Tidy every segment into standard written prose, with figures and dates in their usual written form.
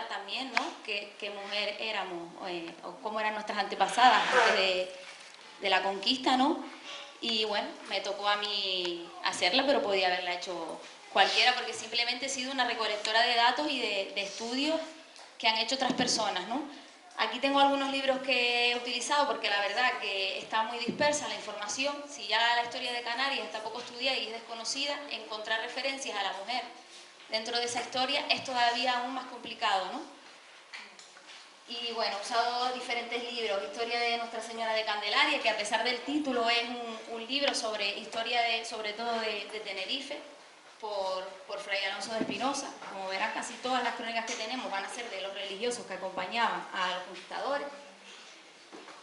recordar también, ¿no?, qué mujer éramos, o cómo eran nuestras antepasadas antes de la conquista, ¿no? Y bueno, me tocó a mí hacerla, pero podía haberla hecho cualquiera, porque simplemente he sido una recolectora de datos y de estudios que han hecho otras personas, ¿no? Aquí tengo algunos libros que he utilizado porque la verdad que está muy dispersa la información. Si ya la historia de Canarias está poco estudiada y es desconocida, encontrar referencias a la mujer dentro de esa historia es todavía aún más complicado, ¿no? Y bueno, he usado diferentes libros, Historia de Nuestra Señora de Candelaria, que a pesar del título es un libro sobre historia sobre todo de Tenerife, por Fray Alonso de Espinosa. Como verán, casi todas las crónicas que tenemos van a ser de los religiosos que acompañaban a los conquistadores.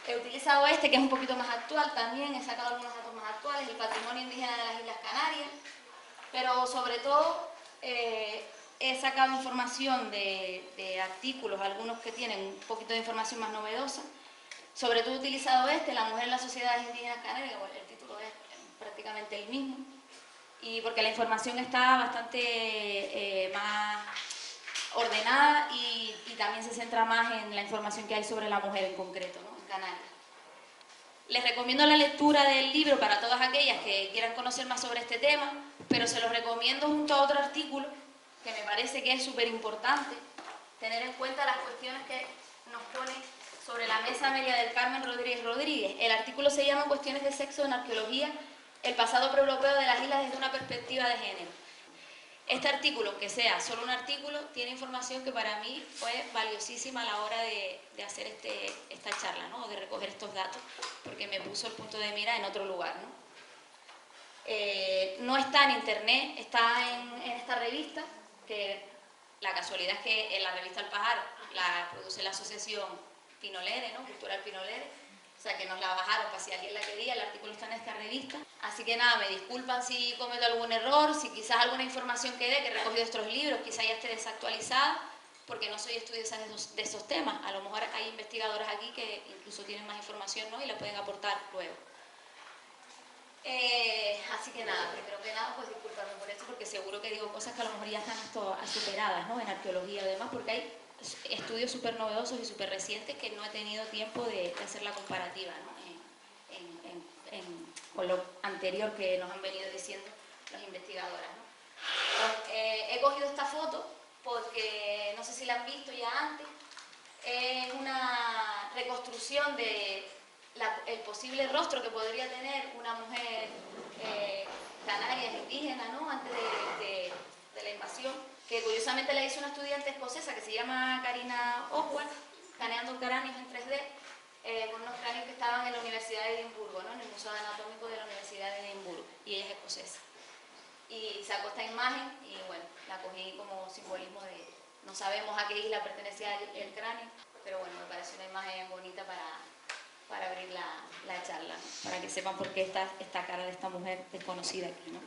He utilizado este, que es un poquito más actual también, he sacado algunos datos más actuales, el patrimonio indígena de las Islas Canarias, pero sobre todo he sacado información de artículos, algunos que tienen un poquito de información más novedosa. Sobre todo he utilizado este, La mujer en las sociedades indígenas canarias, que bueno, el título es prácticamente el mismo, y porque la información está bastante más ordenada y también se centra más en la información que hay sobre la mujer en concreto, ¿no?, en Canarias. Les recomiendo la lectura del libro para todas aquellas que quieran conocer más sobre este tema, pero se los recomiendo junto a otro artículo que me parece que es súper importante tener en cuenta las cuestiones que nos pone sobre la mesa Amelia del Carmen Rodríguez Rodríguez. El artículo se llama Cuestiones de sexo en arqueología, el pasado preeuropeo de las islas desde una perspectiva de género. Este artículo, aunque sea solo un artículo, tiene información que para mí fue valiosísima a la hora de hacer esta charla, ¿no?, o de recoger estos datos, porque me puso el punto de mira en otro lugar, ¿no? No está en internet, está en esta revista, que la casualidad es que en la revista El Pajar la produce la asociación Pinolere, ¿no?, Cultural Pinolere, o sea que nos la bajaron para si alguien la quería. El artículo está en esta revista. Así que nada, me disculpan si cometo algún error, si quizás alguna información que he recogido de estos libros quizás ya esté desactualizada, porque no soy estudiosa de esos temas. A lo mejor hay investigadoras aquí que incluso tienen más información, ¿no?, y la pueden aportar luego. Así que nada, primero que nada, pues disculparme por esto, porque seguro que digo cosas que a lo mejor ya están superadas, ¿no?, en arqueología y demás, porque hay estudios súper novedosos y súper recientes que no he tenido tiempo de hacer la comparativa, ¿no?, con lo anterior que nos han venido diciendo las investigadoras, ¿no? He cogido esta foto porque no sé si la han visto ya antes. Es una reconstrucción de el posible rostro que podría tener una mujer canaria indígena, ¿no?, antes de la invasión, que curiosamente la hizo una estudiante escocesa que se llama Karina Oswald, escaneando cráneos en 3D, con unos cráneos que estaban en la Universidad de Edimburgo, ¿no?, en el Museo Anatómico de la Universidad de Edimburgo, y ella es escocesa. Y sacó esta imagen y bueno, la cogí como simbolismo de, no sabemos a qué isla pertenecía el cráneo, pero bueno, me parece una imagen bonita para abrir la charla, ¿no?, para que sepan por qué está esta cara de esta mujer desconocida aquí, ¿no?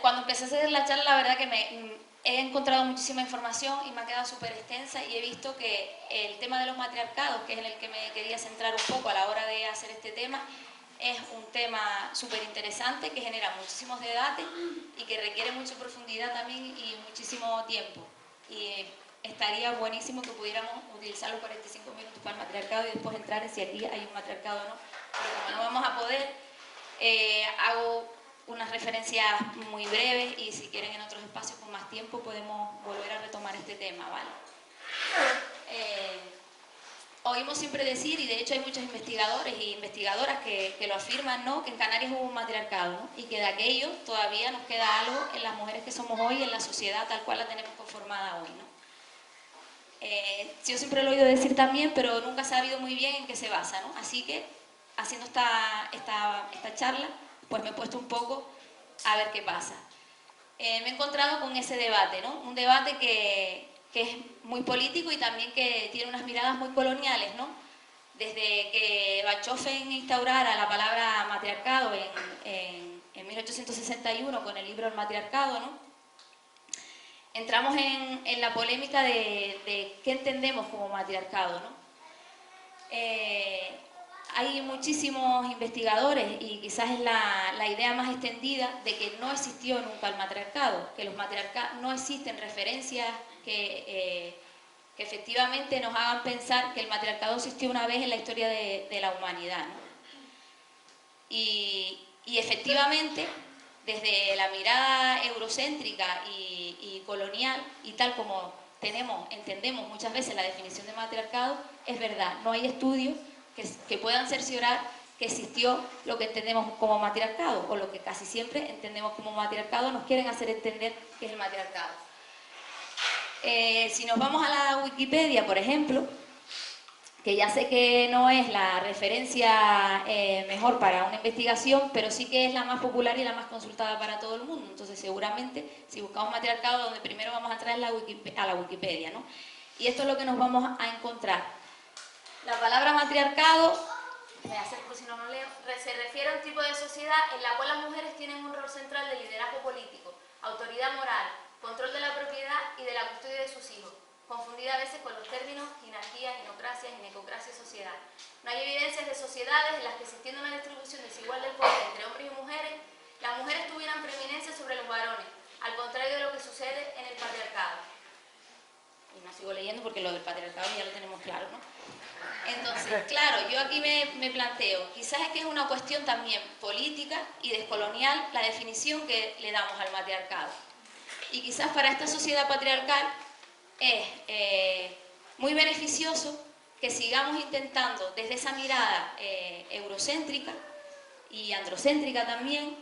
Cuando empecé a hacer la charla, la verdad que he encontrado muchísima información y me ha quedado súper extensa, y he visto que el tema de los matriarcados, que es en el que me quería centrar un poco a la hora de hacer este tema, es un tema súper interesante que genera muchísimos debates y que requiere mucha profundidad también y muchísimo tiempo. Y estaría buenísimo que pudiéramos utilizar los 45 minutos para el matriarcado y después entrar en si aquí hay un matriarcado o no. Pero como no vamos a poder, hago unas referencias muy breves y si quieren en otros espacios con más tiempo podemos volver a retomar este tema, ¿vale? Oímos siempre decir, y de hecho hay muchos investigadores e investigadoras que lo afirman, ¿no?, que en Canarias hubo un matriarcado, ¿no?, y que de aquello todavía nos queda algo en las mujeres que somos hoy, en la sociedad tal cual la tenemos conformada hoy, ¿no? Yo siempre lo he oído decir también, pero nunca he sabido muy bien en qué se basa, ¿no? Así que, haciendo esta charla, pues me he puesto un poco a ver qué pasa. Me he encontrado con ese debate, ¿no?, un debate que es muy político y también que tiene unas miradas muy coloniales, ¿no? Desde que Bachofen instaurara la palabra matriarcado en 1861 con el libro El matriarcado, ¿no?, entramos en la polémica de qué entendemos como matriarcado, ¿no? hay muchísimos investigadores y quizás es la idea más extendida de que no existió nunca el matriarcado, que los matriarcados no existen referencias que efectivamente nos hagan pensar que el matriarcado existió una vez en la historia de la humanidad, ¿no? Y efectivamente, desde la mirada eurocéntrica y colonial, y tal como entendemos muchas veces la definición de matriarcado, es verdad, no hay estudios que puedan cerciorar que existió lo que entendemos como matriarcado, o lo que casi siempre entendemos como matriarcado, nos quieren hacer entender que es el matriarcado. Si nos vamos a la Wikipedia, por ejemplo, que ya sé que no es la referencia mejor para una investigación, pero sí que es la más popular y la más consultada para todo el mundo. Entonces, seguramente, si buscamos matriarcado, donde primero vamos a entrar es a la Wikipedia, ¿no? Y esto es lo que nos vamos a encontrar. La palabra matriarcado, me acerco si no lo leo, se refiere a un tipo de sociedad en la cual las mujeres tienen un rol central de liderazgo político, autoridad moral, control de la propiedad y de la custodia de sus hijos, confundida a veces con los términos jinarquía, ginocracia, ginecocracia y sociedad. No hay evidencias de sociedades en las que existiendo una distribución desigual del poder entre hombres y mujeres, las mujeres tuvieran preeminencia sobre los varones, al contrario de lo que sucede en el patriarcado. Y no sigo leyendo porque lo del patriarcado ya lo tenemos claro, ¿no? Entonces, claro, yo aquí me planteo, quizás es que es una cuestión también política y descolonial la definición que le damos al matriarcado. Y quizás para esta sociedad patriarcal es muy beneficioso que sigamos intentando desde esa mirada eurocéntrica y androcéntrica también,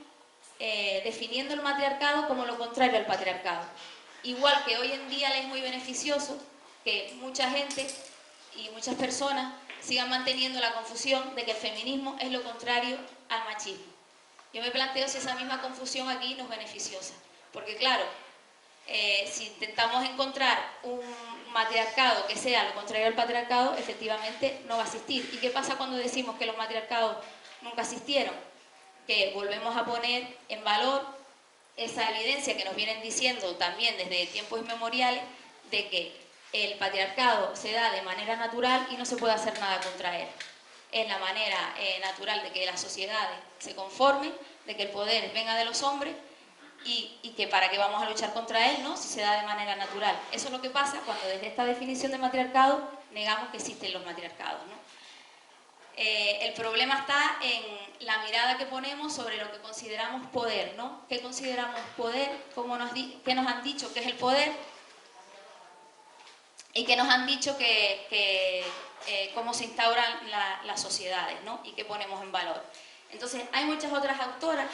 definiendo el matriarcado como lo contrario al patriarcado. Igual que hoy en día le es muy beneficioso que mucha gente y muchas personas sigan manteniendo la confusión de que el feminismo es lo contrario al machismo. Yo me planteo si esa misma confusión aquí no es beneficiosa, porque claro, si intentamos encontrar un matriarcado que sea lo contrario al patriarcado, efectivamente no va a existir. ¿Y qué pasa cuando decimos que los matriarcados nunca existieron? Que volvemos a poner en valor esa evidencia que nos vienen diciendo también desde tiempos inmemoriales de que el patriarcado se da de manera natural y no se puede hacer nada contra él. Es la manera natural de que las sociedades se conformen, de que el poder venga de los hombres y que para qué vamos a luchar contra él, ¿no? Si se da de manera natural. Eso es lo que pasa cuando desde esta definición de matriarcado negamos que existen los matriarcados, ¿no? El problema está en la mirada que ponemos sobre lo que consideramos poder, ¿no? ¿Qué consideramos poder? ¿Qué nos han dicho que es el poder? Y que nos han dicho cómo se instauran las sociedades, ¿no? Y qué ponemos en valor. Entonces, hay muchas otras autoras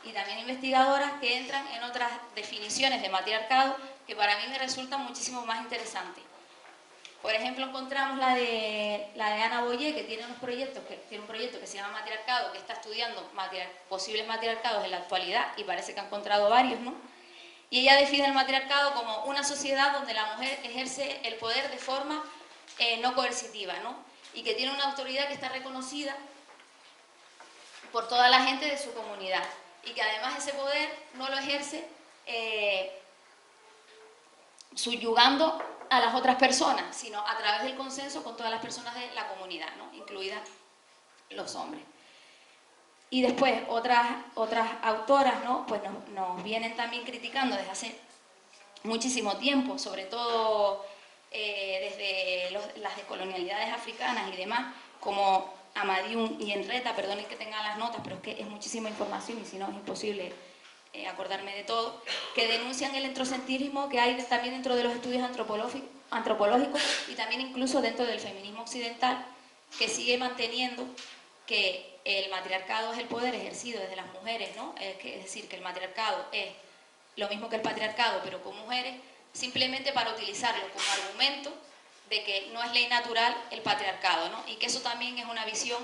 y también investigadoras que entran en otras definiciones de matriarcado que para mí me resultan muchísimo más interesantes. Por ejemplo, encontramos la de Ana Boyer, que tiene un proyecto que se llama Matriarcado, que está estudiando posibles matriarcados en la actualidad y parece que ha encontrado varios, ¿no? Y ella define el matriarcado como una sociedad donde la mujer ejerce el poder de forma no coercitiva, ¿no? Y que tiene una autoridad que está reconocida por toda la gente de su comunidad. Y que además ese poder no lo ejerce subyugando a las otras personas, sino a través del consenso con todas las personas de la comunidad, ¿no? Incluidas los hombres. Y después otras autoras, ¿no? Pues nos vienen también criticando desde hace muchísimo tiempo, sobre todo desde las decolonialidades africanas y demás, como Amadiun y Enreta, perdonen que tengan las notas, pero es que es muchísima información y si no es imposible acordarme de todo, que denuncian el entrocentrismo que hay también dentro de los estudios antropológicos y también incluso dentro del feminismo occidental, que sigue manteniendo que el matriarcado es el poder ejercido desde las mujeres, ¿no? Es decir, que el matriarcado es lo mismo que el patriarcado, pero con mujeres, simplemente para utilizarlo como argumento de que no es ley natural el patriarcado, ¿no? Y que eso también es una visión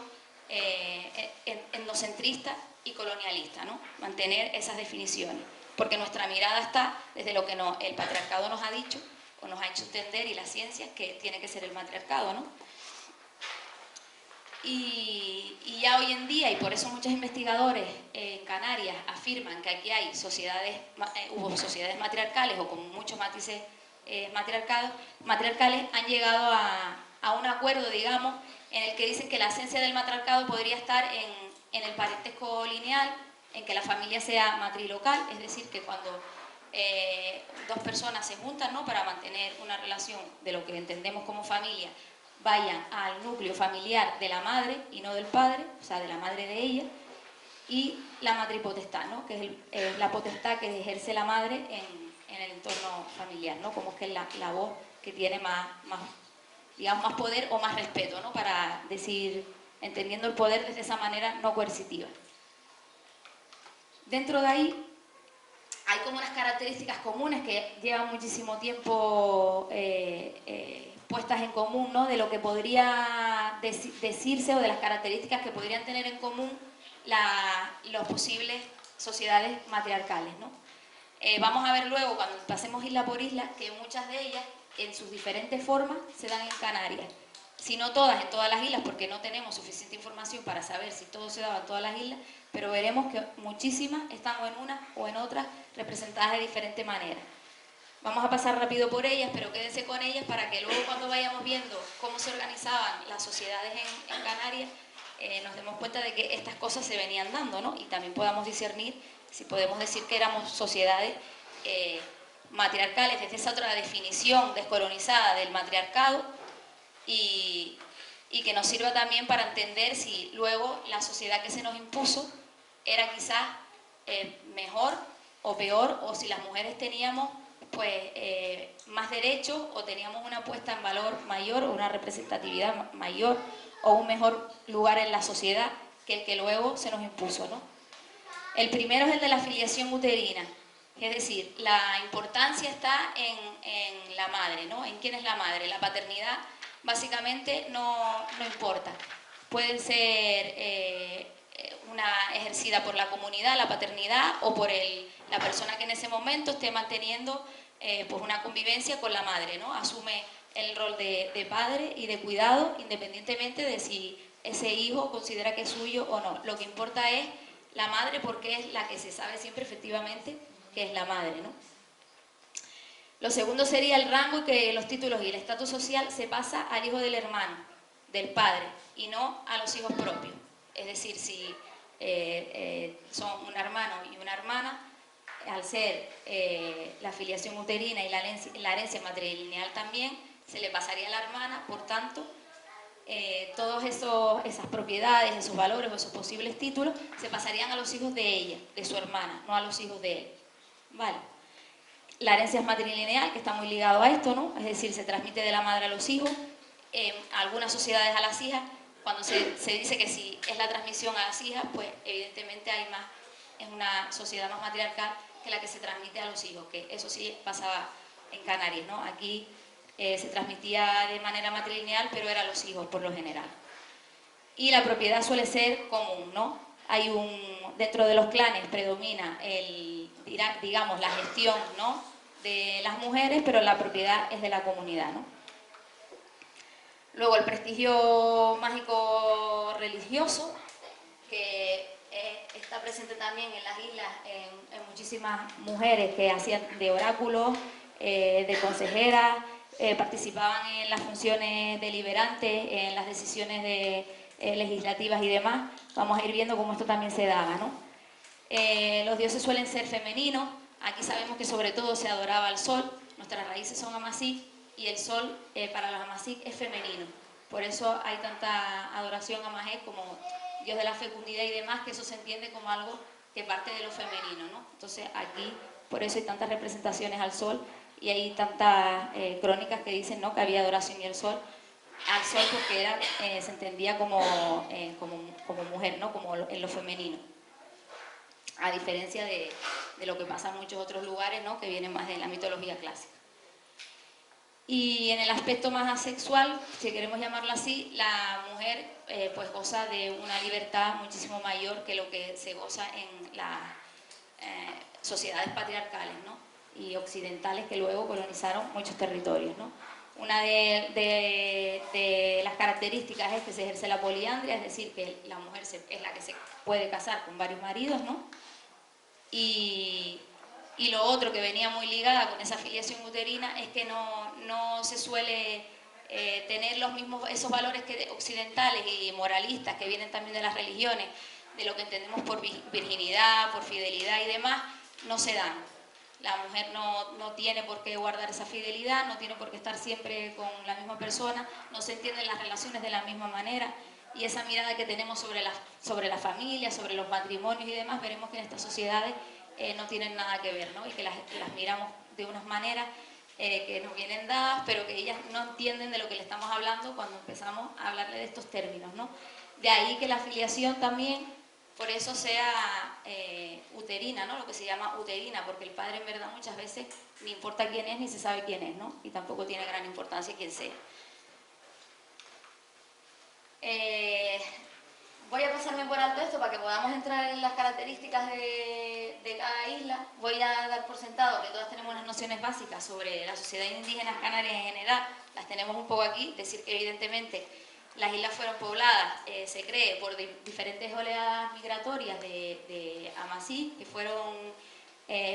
etnocentrista y colonialista, ¿no? Mantener esas definiciones, porque nuestra mirada está desde lo que el patriarcado nos ha dicho o nos ha hecho entender y la ciencia que tiene que ser el matriarcado, ¿no? Y ya hoy en día, y por eso muchos investigadores en Canarias afirman que aquí hay hubo sociedades matriarcales o con muchos matices matriarcales, han llegado a un acuerdo, digamos, en el que dicen que la esencia del matriarcado podría estar en el parentesco lineal, en que la familia sea matrilocal, es decir, que cuando dos personas se juntan, ¿no?, para mantener una relación de lo que entendemos como familia, vayan al núcleo familiar de la madre y no del padre, o sea, de la madre de ella, y la matripotestad, ¿no?, que es la potestad que ejerce la madre en el entorno familiar, ¿no?, como es que es la voz que tiene digamos, más poder o más respeto, ¿no?, para decir, entendiendo el poder desde esa manera no coercitiva. Dentro de ahí hay como unas características comunes que llevan muchísimo tiempo puestas en común, ¿no?, de lo que podría decirse o de las características que podrían tener en común las posibles sociedades matriarcales, ¿no? Vamos a ver luego, cuando pasemos isla por isla, que muchas de ellas, en sus diferentes formas, se dan en Canarias. Si no todas, en todas las islas, porque no tenemos suficiente información para saber si todo se daba en todas las islas, pero veremos que muchísimas están o en unas o en otras representadas de diferente manera. Vamos a pasar rápido por ellas, pero quédense con ellas para que luego, cuando vayamos viendo cómo se organizaban las sociedades en Canarias, nos demos cuenta de que estas cosas se venían dando, ¿no? Y también podamos discernir si podemos decir que éramos sociedades matriarcales desde esa otra definición descolonizada del matriarcado, y que nos sirva también para entender si luego la sociedad que se nos impuso era quizás mejor o peor, o si las mujeres teníamos pues más derechos o teníamos una puesta en valor mayor o una representatividad mayor o un mejor lugar en la sociedad que el que luego se nos impuso, ¿no? El primero es el de la filiación uterina, es decir, la importancia está en la madre, ¿no? En quién es la madre. La paternidad básicamente no importa. Puede ser una ejercida por la comunidad, la paternidad, o por la persona que en ese momento esté manteniendo pues una convivencia con la madre, ¿no? Asume el rol de padre y de cuidado, independientemente de si ese hijo considera que es suyo o no. Lo que importa es la madre, porque es la que se sabe siempre efectivamente que es la madre, ¿no? Lo segundo sería el rango, que los títulos y el estatus social se pasa al hijo del hermano, del padre, y no a los hijos propios. Es decir, si son un hermano y una hermana, al ser la filiación uterina y la herencia matrilineal también, se le pasaría a la hermana, por tanto, todas esas propiedades, esos valores o esos posibles títulos se pasarían a los hijos de ella, de su hermana, no a los hijos de él. ¿Vale? La herencia es matrilineal, que está muy ligado a esto, ¿no? Es decir, se transmite de la madre a los hijos, algunas sociedades a las hijas. Cuando se dice que si es la transmisión a las hijas, pues evidentemente es una sociedad más matriarcal que la que se transmite a los hijos, que eso sí pasaba en Canarias, ¿no? Aquí se transmitía de manera matrilineal, pero era a los hijos por lo general. Y la propiedad suele ser común, ¿no? Dentro de los clanes predomina digamos, la gestión, ¿no?, de las mujeres, pero la propiedad es de la comunidad, ¿no? Luego el prestigio mágico religioso, que está presente también en las islas, en muchísimas mujeres que hacían de oráculos, de consejeras, participaban en las funciones deliberantes, en las decisiones legislativas y demás. Vamos a ir viendo cómo esto también se daba, ¿no? Los dioses suelen ser femeninos. Aquí sabemos que sobre todo se adoraba al sol. Nuestras raíces son amazigh y el sol para los amazigh es femenino. Por eso hay tanta adoración a Majé como dios de la fecundidad y demás, que eso se entiende como algo que parte de lo femenino, ¿no? Entonces aquí por eso hay tantas representaciones al sol y hay tantas crónicas que dicen, ¿no?, que había adoración al sol porque se entendía como mujer, ¿no?, como en lo femenino, a diferencia de lo que pasa en muchos otros lugares, ¿no?, que vienen más de la mitología clásica. Y en el aspecto más asexual, si queremos llamarlo así, la mujer pues goza de una libertad muchísimo mayor que lo que se goza en las sociedades patriarcales, ¿no?, y occidentales, que luego colonizaron muchos territorios, ¿no? Una de las características es que se ejerce la poliandria, es decir, que la mujer es la que se puede casar con varios maridos, ¿no? Y lo otro que venía muy ligada con esa filiación uterina es que no se suele tener los mismos, esos valores occidentales y moralistas que vienen también de las religiones, de lo que entendemos por virginidad, por fidelidad y demás, no se dan. La mujer no tiene por qué guardar esa fidelidad, no tiene por qué estar siempre con la misma persona, no se entienden las relaciones de la misma manera, y esa mirada que tenemos sobre la familia, sobre los matrimonios y demás, veremos que en estas sociedades no tienen nada que ver, ¿no? Y que las miramos de unas maneras que nos vienen dadas, pero que ellas no entienden de lo que le estamos hablando cuando empezamos a hablarle de estos términos, ¿no? De ahí que la filiación también, por eso sea uterina, ¿no? Lo que se llama uterina, porque el padre en verdad muchas veces ni importa quién es ni se sabe quién es, ¿no? Y tampoco tiene gran importancia quién sea. Voy a pasarme por alto esto para que podamos entrar en las características de cada isla. Voy a dar por sentado que todas tenemos unas nociones básicas sobre las sociedades indígenas canarias en general. Las tenemos un poco aquí, decir que evidentemente las islas fueron pobladas, se cree, por diferentes oleadas migratorias de Amasí, que fueron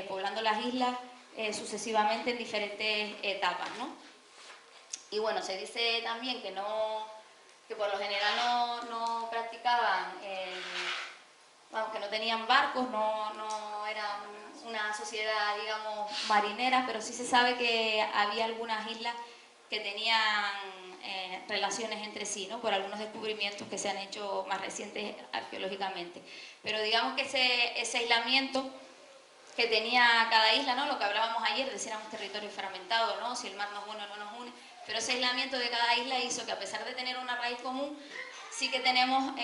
poblando las islas sucesivamente en diferentes etapas, ¿no? Y bueno, se dice también que por lo general no practicaban, vamos, que no tenían barcos, no eran una sociedad, digamos, marinera, pero sí se sabe que había algunas islas que tenían relaciones entre sí, ¿no? Por algunos descubrimientos que se han hecho más recientes arqueológicamente. Pero digamos que ese aislamiento que tenía cada isla, ¿no? Lo que hablábamos ayer, de si éramos territorio fragmentado, ¿no? Si el mar nos une o no nos une, pero ese aislamiento de cada isla hizo que, a pesar de tener una raíz común, sí que tenemos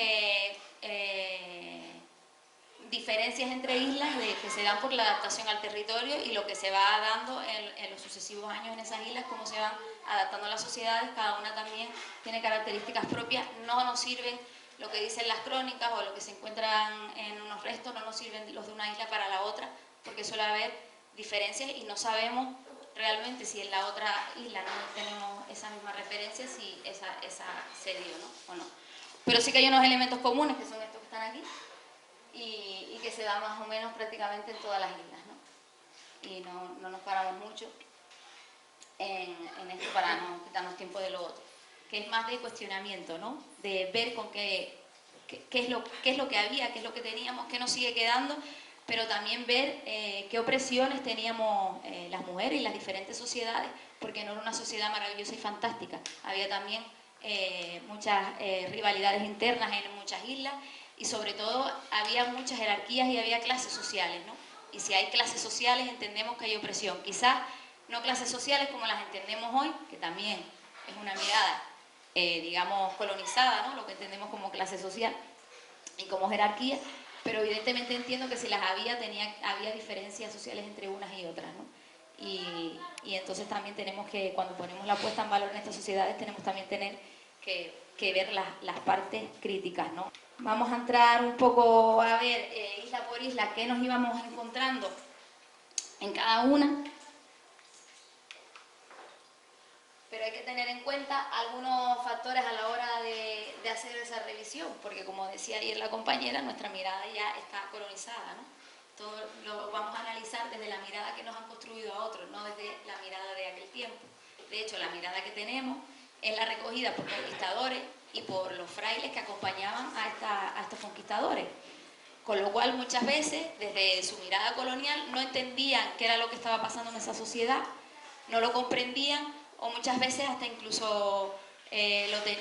diferencias entre islas que se dan por la adaptación al territorio y lo que se va dando en los sucesivos años en esas islas, cómo se van adaptando a las sociedades. Cada una también tiene características propias. No nos sirven lo que dicen las crónicas o lo que se encuentran en unos restos, no nos sirven los de una isla para la otra, porque suele haber diferencias y no sabemos realmente si en la otra isla no tenemos esa misma referencia, si esa se dio, ¿no? O no. Pero sí que hay unos elementos comunes, que son estos que están aquí, y que se da más o menos prácticamente en todas las islas, ¿no? Y no nos paramos mucho en esto para no quitarnos tiempo de lo otro, que es más de cuestionamiento, ¿no? De ver con qué es lo que había, qué es lo que teníamos, qué nos sigue quedando, pero también ver qué opresiones teníamos las mujeres y las diferentes sociedades, porque no era una sociedad maravillosa y fantástica. Había también muchas rivalidades internas en muchas islas, y sobre todo había muchas jerarquías y había clases sociales, ¿no? Y si hay clases sociales entendemos que hay opresión. Quizás no clases sociales como las entendemos hoy, que también es una mirada, digamos, colonizada, ¿no? Lo que entendemos como clase social y como jerarquía, pero evidentemente entiendo que si las había diferencias sociales entre unas y otras, ¿no? Y entonces también tenemos que, cuando ponemos la puesta en valor en estas sociedades, tenemos también que ver las partes críticas, ¿no? Vamos a entrar un poco a ver, isla por isla, qué nos íbamos encontrando en cada una. Pero hay que tener en cuenta algunos factores a la hora de hacer esa revisión, porque como decía ayer la compañera, nuestra mirada ya está colonizada, ¿no? Todo lo vamos a analizar desde la mirada que nos han construido a otros, no desde la mirada de aquel tiempo. De hecho, la mirada que tenemos es la recogida por conquistadores y por los frailes que acompañaban a estos conquistadores. Con lo cual, muchas veces, desde su mirada colonial, no entendían qué era lo que estaba pasando en esa sociedad, no lo comprendían, o muchas veces hasta incluso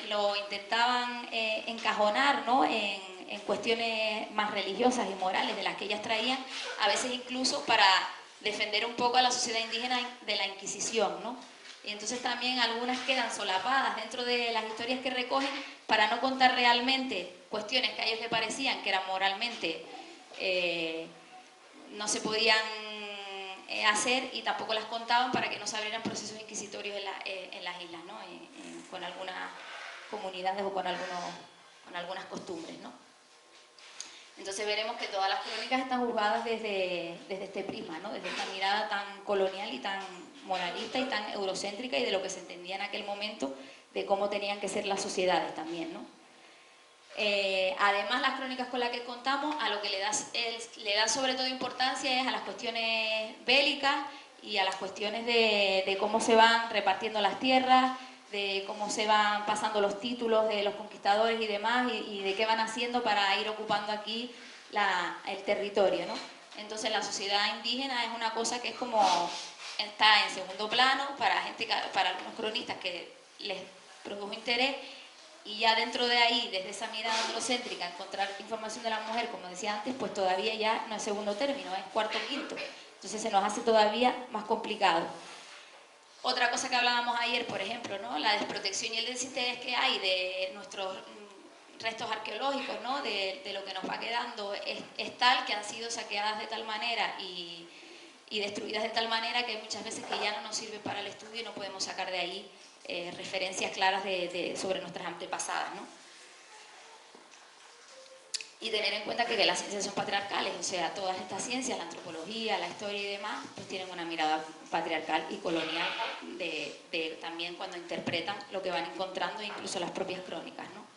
lo intentaban encajonar, ¿no? en cuestiones más religiosas y morales de las que ellas traían, a veces incluso para defender un poco a la sociedad indígena de la Inquisición, ¿no? Y entonces también algunas quedan solapadas dentro de las historias que recogen para no contar realmente cuestiones que a ellos les parecían que eran moralmente no se podían hacer, y tampoco las contaban para que no se abrieran procesos inquisitorios en las islas, ¿no? Con algunas comunidades o con algunas costumbres, ¿no? Entonces veremos que todas las crónicas están juzgadas desde este prisma, ¿no? Desde esta mirada tan colonial y tan moralista y tan eurocéntrica, y de lo que se entendía en aquel momento de cómo tenían que ser las sociedades también, ¿no? Además, las crónicas con las que contamos, a lo que le da sobre todo importancia es a las cuestiones bélicas y a las cuestiones de cómo se van repartiendo las tierras, de cómo se van pasando los títulos de los conquistadores y demás, y de qué van haciendo para ir ocupando aquí el territorio, ¿no? Entonces la sociedad indígena es una cosa que es como, está en segundo plano para algunos cronistas que les produjo interés, y ya dentro de ahí, desde esa mirada androcéntrica, encontrar información de la mujer, como decía antes, pues todavía ya no es segundo término, es cuarto o quinto. Entonces se nos hace todavía más complicado. Otra cosa que hablábamos ayer, por ejemplo, ¿no? La desprotección y el desinterés que hay de nuestros restos arqueológicos, ¿no? De lo que nos va quedando, es tal que han sido saqueadas de tal manera y destruidas de tal manera que hay muchas veces que ya no nos sirve para el estudio y no podemos sacar de ahí referencias claras sobre nuestras antepasadas, ¿no? Y tener en cuenta que las ciencias son patriarcales, o sea, todas estas ciencias, la antropología, la historia y demás, pues tienen una mirada patriarcal y colonial también cuando interpretan lo que van encontrando, incluso las propias crónicas, ¿no?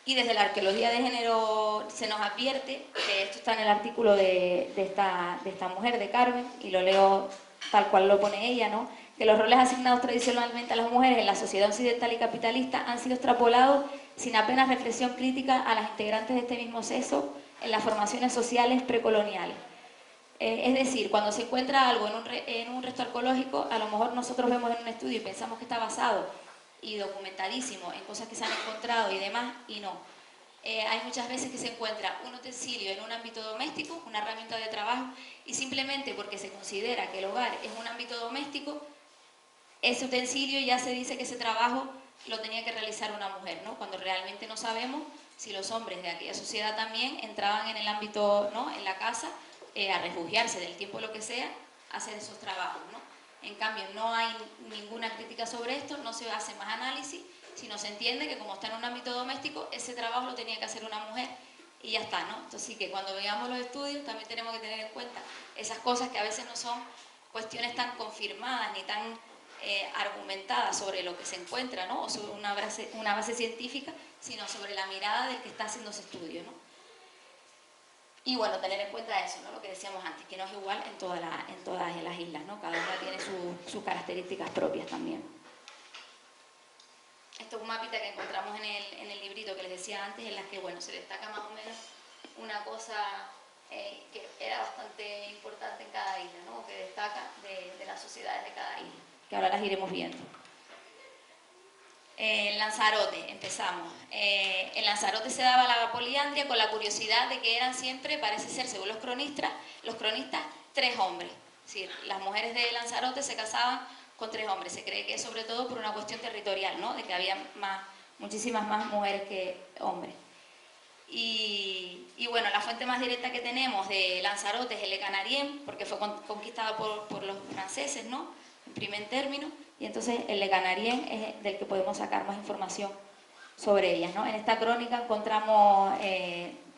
Y desde la arqueología de género se nos advierte, que esto está en el artículo de esta mujer, de Carmen, y lo leo tal cual lo pone ella, ¿no? Que los roles asignados tradicionalmente a las mujeres en la sociedad occidental y capitalista han sido extrapolados sin apenas reflexión crítica a las integrantes de este mismo sexo en las formaciones sociales precoloniales. Es decir, cuando se encuentra algo en un resto arqueológico, a lo mejor nosotros vemos en un estudio y pensamos que está basado y documentadísimo en cosas que se han encontrado y demás, y no. Hay muchas veces que se encuentra un utensilio en un ámbito doméstico, una herramienta de trabajo, y simplemente porque se considera que el hogar es un ámbito doméstico, ese utensilio ya se dice que ese trabajo lo tenía que realizar una mujer, ¿no? Cuando realmente no sabemos si los hombres de aquella sociedad también entraban en el ámbito, ¿no? En la casa, a refugiarse del tiempo lo que sea, a hacer esos trabajos, ¿no? En cambio, no hay ninguna crítica sobre esto, no se hace más análisis, sino se entiende que como está en un ámbito doméstico, ese trabajo lo tenía que hacer una mujer y ya está, ¿no? Entonces sí que cuando veamos los estudios también tenemos que tener en cuenta esas cosas que a veces no son cuestiones tan confirmadas ni tan argumentadas sobre lo que se encuentra, ¿no? O sobre una base científica, sino sobre la mirada del que está haciendo ese estudio, ¿no? Y bueno, tener en cuenta eso, ¿no? Lo que decíamos antes, que no es igual en todas las islas, ¿no? Cada una tiene sus características propias también. Esto es un mapita que encontramos en el librito que les decía antes, en las que, bueno, se destaca más o menos una cosa que era bastante importante en cada isla, ¿no? Que destaca de las sociedades de cada isla, que ahora las iremos viendo. En Lanzarote, empezamos. En Lanzarote se daba la poliandria con la curiosidad de que eran siempre, parece ser, según los cronistas, 3 hombres. Es decir, las mujeres de Lanzarote se casaban con 3 hombres. Se cree que es sobre todo por una cuestión territorial, ¿no? De que había muchísimas más mujeres que hombres. Y bueno, la fuente más directa que tenemos de Lanzarote es el Le Canarien, porque fue conquistada por los franceses, ¿no? En primer término. Y entonces el Le Canarien es del que podemos sacar más información sobre ellas, ¿no? En esta crónica encontramos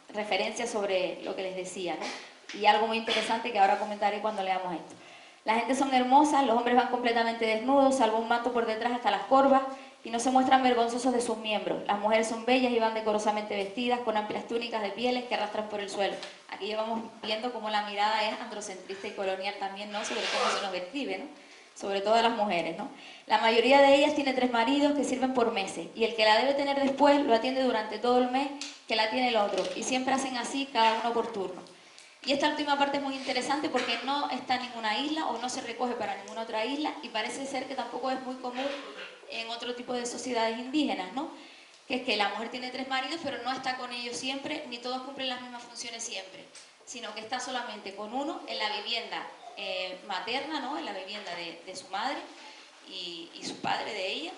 referencias sobre lo que les decía, ¿no? Y algo muy interesante que ahora comentaré cuando leamos esto. Las gentes son hermosas, los hombres van completamente desnudos, salvo un manto por detrás hasta las corvas, y no se muestran vergonzosos de sus miembros. Las mujeres son bellas y van decorosamente vestidas, con amplias túnicas de pieles que arrastran por el suelo. Aquí ya vamos viendo cómo la mirada es androcentrista y colonial también, ¿no? Sobre cómo se nos describe, ¿no? Sobre todo a las mujeres, ¿no? La mayoría de ellas tiene 3 maridos que sirven por meses, y el que la debe tener después lo atiende durante todo el mes que la tiene el otro, y siempre hacen así cada uno por turno. Y esta última parte es muy interesante porque no está en ninguna isla o no se recoge para ninguna otra isla, y parece ser que tampoco es muy común en otro tipo de sociedades indígenas, ¿no? Que es que la mujer tiene 3 maridos pero no está con ellos siempre, ni todos cumplen las mismas funciones siempre, sino que está solamente con uno en la vivienda materna, ¿no? En la vivienda de su madre y su padre de ella,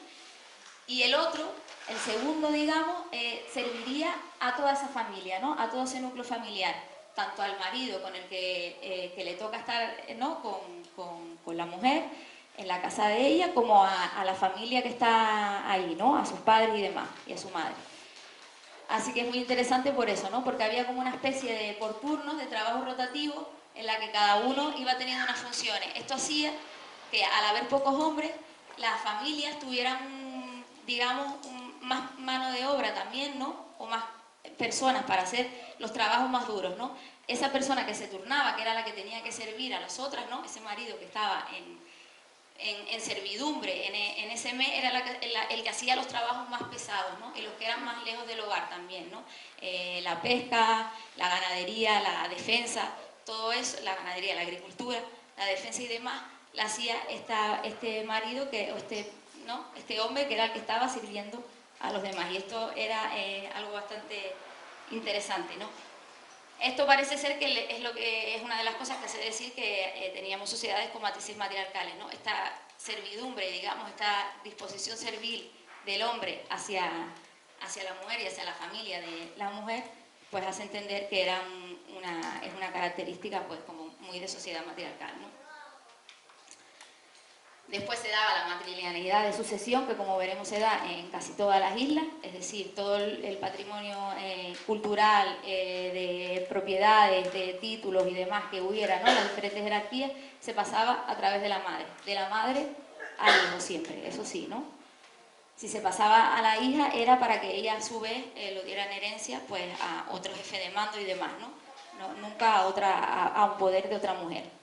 y el otro, el segundo, digamos, serviría a toda esa familia, ¿no? A todo ese núcleo familiar, tanto al marido con el que le toca estar, ¿no? con la mujer en la casa de ella, como a la familia que está ahí, ¿no? A sus padres y demás, y a su madre. Así que es muy interesante por eso, ¿no? Porque había como una especie de por turnos, de trabajo rotativo, en la que cada uno iba teniendo unas funciones. Esto hacía que al haber pocos hombres, las familias tuvieran, digamos, más mano de obra también, ¿no? O más personas para hacer los trabajos más duros, ¿no? Esa persona que se turnaba, que era la que tenía que servir a las otras, ¿no? Ese marido que estaba en servidumbre. En ese mes era el que hacía los trabajos más pesados, ¿no? Y los que eran más lejos del hogar también, ¿no? La pesca, la ganadería, la defensa, todo eso, la ganadería, la agricultura, la defensa y demás, la hacía este marido, ¿no? Este hombre que era el que estaba sirviendo a los demás. Y esto era algo bastante interesante, ¿no? Esto parece ser que es una de las cosas que hace decir que teníamos sociedades con matices matriarcales, ¿no? Esta servidumbre, digamos, esta disposición servil del hombre hacia la mujer y hacia la familia de la mujer, pues hace entender que es una característica pues como muy de sociedad matriarcal, ¿no? Después se daba la matrilinealidad de sucesión, que como veremos se da en casi todas las islas, es decir, todo el patrimonio cultural, de propiedades, de títulos y demás que hubiera, ¿no? Las diferentes jerarquías, se pasaba a través de la madre al hijo siempre, eso sí, ¿no? Si se pasaba a la hija era para que ella a su vez lo diera en herencia pues, a otro jefe de mando y demás, ¿no? Nunca a un poder de otra mujer.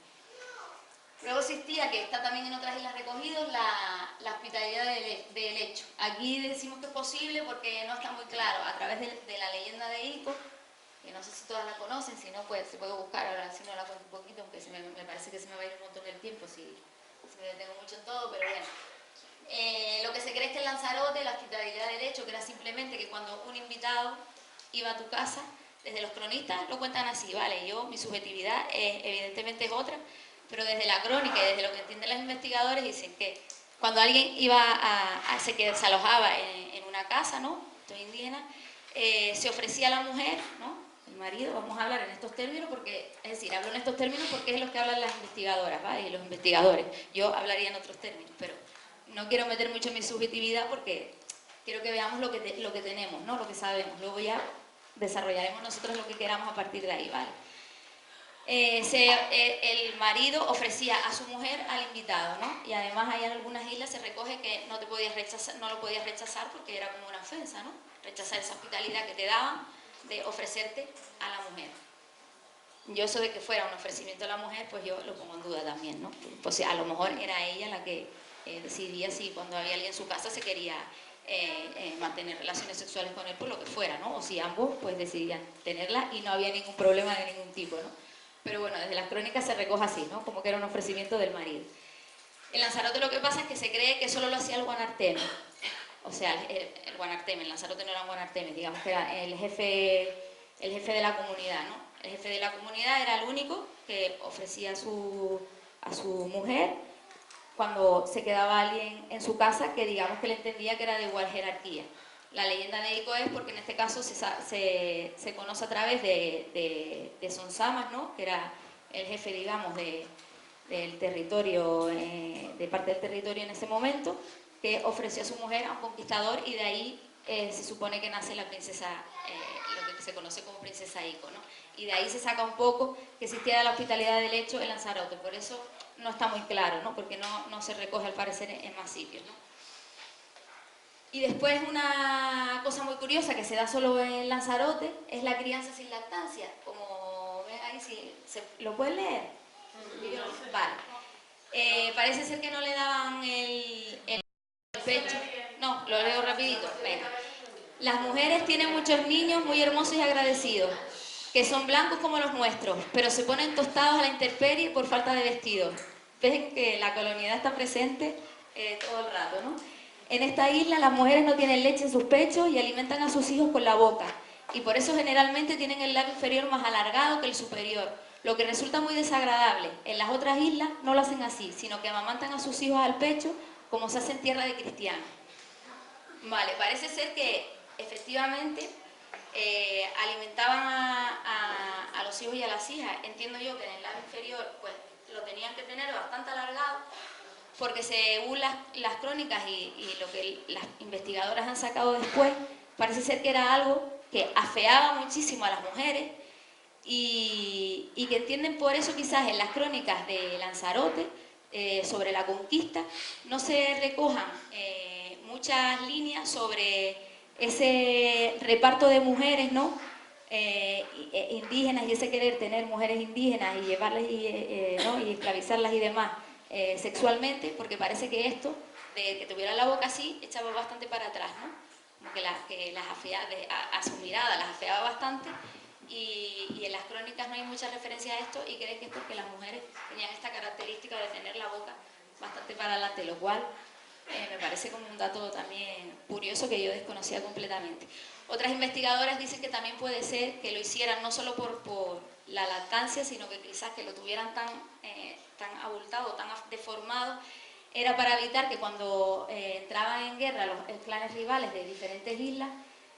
Luego existía, que está también en otras islas recogidos, la hospitalidad de helecho. Aquí decimos que es posible porque no está muy claro, a través de la leyenda de Ico, que no sé si todas la conocen, si no pues se puede buscar, ahora si no la cuento un poquito, aunque me parece que se me va a ir un montón el tiempo si me detengo mucho en todo, pero bueno. Lo que se cree es que en Lanzarote la hospitalidad de helecho, que era simplemente que cuando un invitado iba a tu casa, desde los cronistas lo cuentan así, ¿vale? Mi subjetividad evidentemente es otra, pero desde la crónica y desde lo que entienden los investigadores dicen que cuando alguien se alojaba en una casa, ¿no? Esto indígena, se ofrecía a la mujer, ¿no? El marido, vamos a hablar en estos términos porque, es decir, hablo en estos términos porque es lo que hablan las investigadoras, ¿vale? Y los investigadores. Yo hablaría en otros términos, pero no quiero meter mucho en mi subjetividad porque quiero que veamos lo que tenemos, ¿no? Lo que sabemos. Luego ya desarrollaremos nosotros lo que queramos a partir de ahí, ¿vale? El marido ofrecía a su mujer al invitado, ¿no? Y además hay en algunas islas se recoge que no lo podías rechazar porque era como una ofensa, ¿no? Rechazar esa hospitalidad que te daban de ofrecerte a la mujer. Yo eso de que fuera un ofrecimiento a la mujer, pues yo lo pongo en duda también, ¿no? Pues a lo mejor era ella la que decidía si cuando había alguien en su casa se quería mantener relaciones sexuales con él por lo que fuera, ¿no? O si ambos pues decidían tenerla y no había ningún problema de ningún tipo, ¿no? Pero bueno, desde las crónicas se recoge así, ¿no? Como que era un ofrecimiento del marido. En Lanzarote lo que pasa es que se cree que solo lo hacía el guanarteme. O sea, el guanarteme, en Lanzarote no era un guanarteme, digamos que era el jefe de la comunidad, ¿no? El jefe de la comunidad era el único que ofrecía a su mujer cuando se quedaba alguien en su casa que digamos que le entendía que era de igual jerarquía. La leyenda de Ico es porque en este caso se conoce a través de Sonsamas, ¿no? Que era el jefe, digamos, del territorio, de parte del territorio en ese momento, que ofreció a su mujer a un conquistador y de ahí se supone que nace la princesa, lo que se conoce como princesa Ico, ¿no? Y de ahí se saca un poco que existía la hospitalidad del hecho en Lanzarote, por eso no está muy claro, ¿no? Porque no se recoge al parecer en más sitios, ¿no? Y después una cosa muy curiosa que se da solo en Lanzarote es la crianza sin lactancia. Como ven ahí, si ¿lo pueden leer? Vale. Parece ser que no le daban el pecho. No, lo leo rapidito. Venga. Las mujeres tienen muchos niños muy hermosos y agradecidos, que son blancos como los nuestros, pero se ponen tostados a la intemperie por falta de vestidos. Ven que la colonialidad está presente todo el rato, ¿no? En esta isla las mujeres no tienen leche en sus pechos y alimentan a sus hijos con la boca, y por eso generalmente tienen el labio inferior más alargado que el superior, lo que resulta muy desagradable. En las otras islas no lo hacen así, sino que amamantan a sus hijos al pecho como se hace en tierra de cristianos. Vale, parece ser que efectivamente alimentaban a los hijos y a las hijas. Entiendo yo que en el labio inferior pues lo tenían que tener bastante alargado, porque según las crónicas y lo que las investigadoras han sacado después, parece ser que era algo que afeaba muchísimo a las mujeres y que entienden por eso quizás en las crónicas de Lanzarote sobre la conquista no se recojan muchas líneas sobre ese reparto de mujeres, ¿no? Indígenas y ese querer tener mujeres indígenas y llevarlas ¿no? y esclavizarlas y demás sexualmente, porque parece que esto, de que tuviera la boca así, echaba bastante para atrás, ¿no? Como que las afeaba, a su mirada las afeaba bastante, y en las crónicas no hay mucha referencia a esto, y creen que es porque las mujeres tenían esta característica de tener la boca bastante para adelante, lo cual me parece como un dato también curioso que yo desconocía completamente. Otras investigadoras dicen que también puede ser que lo hicieran no solo por la lactancia, sino que quizás que lo tuvieran tan abultado, tan deformado, era para evitar que cuando entraban en guerra los clanes rivales de diferentes islas,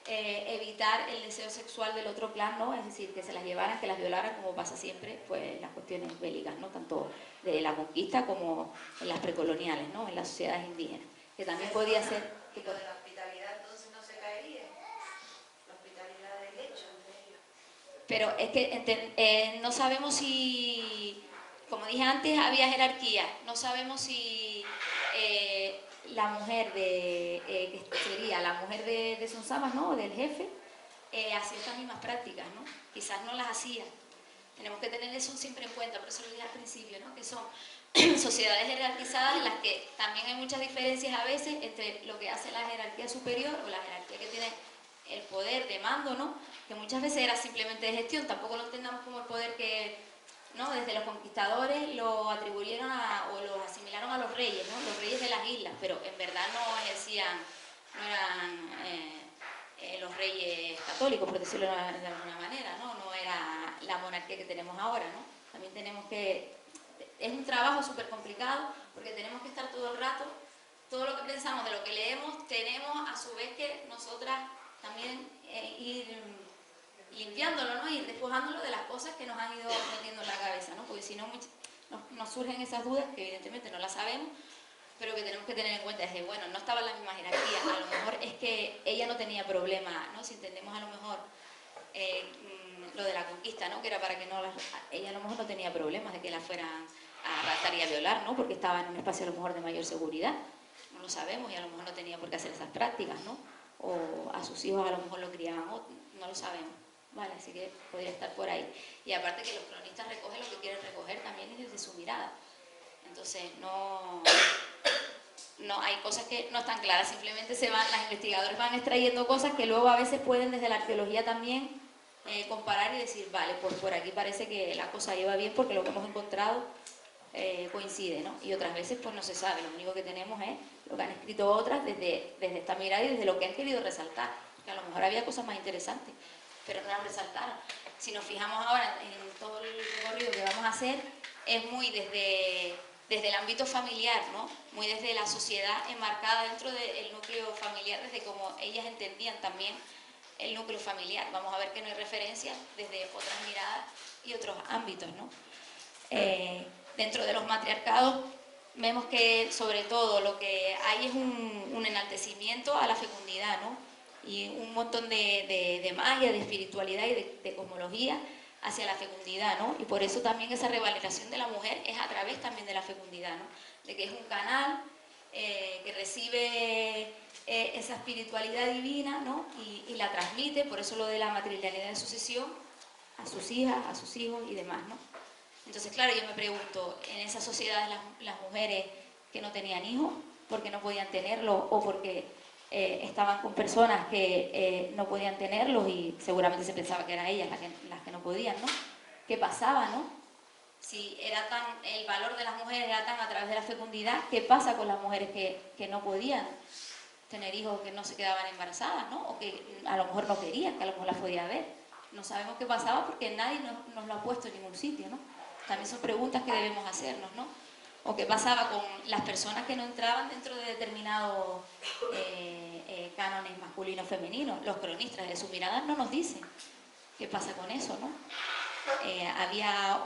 evitar el deseo sexual del otro clan, ¿no? Es decir, que se las llevaran, que las violaran, como pasa siempre pues, en las cuestiones bélicas, ¿no? Tanto de la conquista como en las precoloniales, ¿no? En las sociedades indígenas, que también podía ser... ¿Y lo de la hospitalidad entonces no se caería? La hospitalidad del hecho entre ellos. Pero es que no sabemos si, como dije antes, había jerarquía, no sabemos si la mujer que sería la mujer de Sonsamas, ¿no? Del jefe, hacía estas mismas prácticas, ¿no? Quizás no las hacía. Tenemos que tener eso siempre en cuenta, por eso lo dije al principio, ¿no? Que son sociedades jerarquizadas en las que también hay muchas diferencias a veces entre lo que hace la jerarquía superior o la jerarquía que tiene el poder de mando, ¿no? Que muchas veces era simplemente de gestión, tampoco lo entendamos como el poder que, ¿no? Desde los conquistadores lo atribuyeron o lo asimilaron a los reyes, ¿no? Los reyes de las islas, pero en verdad no ejercían, no eran los reyes católicos, por decirlo de alguna manera, ¿no? No era la monarquía que tenemos ahora, ¿no? También tenemos que... Es un trabajo súper complicado porque tenemos que estar todo el rato, todo lo que pensamos, de lo que leemos, tenemos a su vez que nosotras también ir limpiándolo, ¿no? Ir despojándolo de las cosas que nos han ido metiendo en la cabeza, ¿no? Porque si no nos surgen esas dudas que evidentemente no las sabemos, pero que tenemos que tener en cuenta. Es que, bueno, no estaba en la misma jerarquía, a lo mejor es que ella no tenía problema, ¿no? Si entendemos a lo mejor lo de la conquista, ¿no? Que era para que no las... Ella a lo mejor no tenía problemas de que la fueran a raptar y a violar, ¿no? Porque estaba en un espacio a lo mejor de mayor seguridad, no lo sabemos, y a lo mejor no tenía por qué hacer esas prácticas, ¿no? O a sus hijos a lo mejor lo criaban, no lo sabemos, ¿vale? Así que podría estar por ahí. Y aparte que los cronistas recogen lo que quieren recoger también desde su mirada. Entonces no hay cosas que no están claras, simplemente las investigadores van extrayendo cosas que luego a veces pueden desde la arqueología también comparar y decir, vale, pues por aquí parece que la cosa lleva bien porque lo que hemos encontrado coincide, ¿no? Y otras veces pues no se sabe, lo único que tenemos es lo que han escrito otras desde esta mirada y desde lo que han querido resaltar, que a lo mejor había cosas más interesantes, pero no las resaltaron. Si nos fijamos ahora en todo el recorrido que vamos a hacer, es muy desde el ámbito familiar, ¿no? Muy desde la sociedad enmarcada dentro del núcleo familiar, desde como ellas entendían también el núcleo familiar. Vamos a ver que no hay referencias desde otras miradas y otros ámbitos, ¿no? Dentro de los matriarcados vemos que sobre todo lo que hay es un enaltecimiento a la fecundidad, ¿no? Y un montón de magia, de espiritualidad y de cosmología hacia la fecundidad, ¿no? Y por eso también esa revaloración de la mujer es a través también de la fecundidad, ¿no? De que es un canal que recibe esa espiritualidad divina, ¿no? Y la transmite, por eso lo de la matrilinealidad de sucesión, a sus hijas, a sus hijos y demás, ¿no? Entonces, claro, yo me pregunto, en esas sociedades las mujeres que no tenían hijos, porque no podían tenerlos o porque estaban con personas que no podían tenerlos y seguramente se pensaba que eran ellas las que no podían, ¿no? ¿Qué pasaba, no? Si el valor de las mujeres era tan a través de la fecundidad, ¿qué pasa con las mujeres que no podían tener hijos, que no se quedaban embarazadas, ¿no? O que a lo mejor no querían, que a lo mejor las podía ver? No sabemos qué pasaba porque nadie nos lo ha puesto en ningún sitio, ¿no? También son preguntas que debemos hacernos, ¿no? O qué pasaba con las personas que no entraban dentro de determinados cánones masculinos femeninos. Los cronistas de su mirada no nos dicen qué pasa con eso, ¿no? Había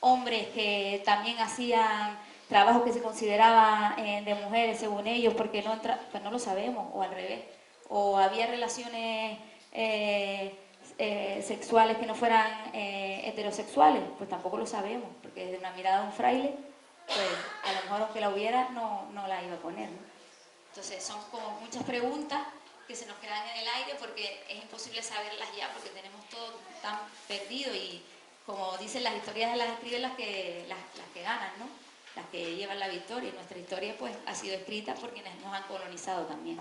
hombres que también hacían trabajos que se consideraban de mujeres según ellos porque pues no lo sabemos, o al revés. O había relaciones sexuales que no fueran heterosexuales, pues tampoco lo sabemos, porque desde una mirada de un fraile, pues a lo mejor aunque la hubiera no la iba a poner, ¿no? Entonces son como muchas preguntas que se nos quedan en el aire porque es imposible saberlas ya, porque tenemos todo tan perdido y como dicen las historias las escriben las que ganan, ¿no? las que llevan la victoria. Y nuestra historia pues ha sido escrita por quienes nos han colonizado también.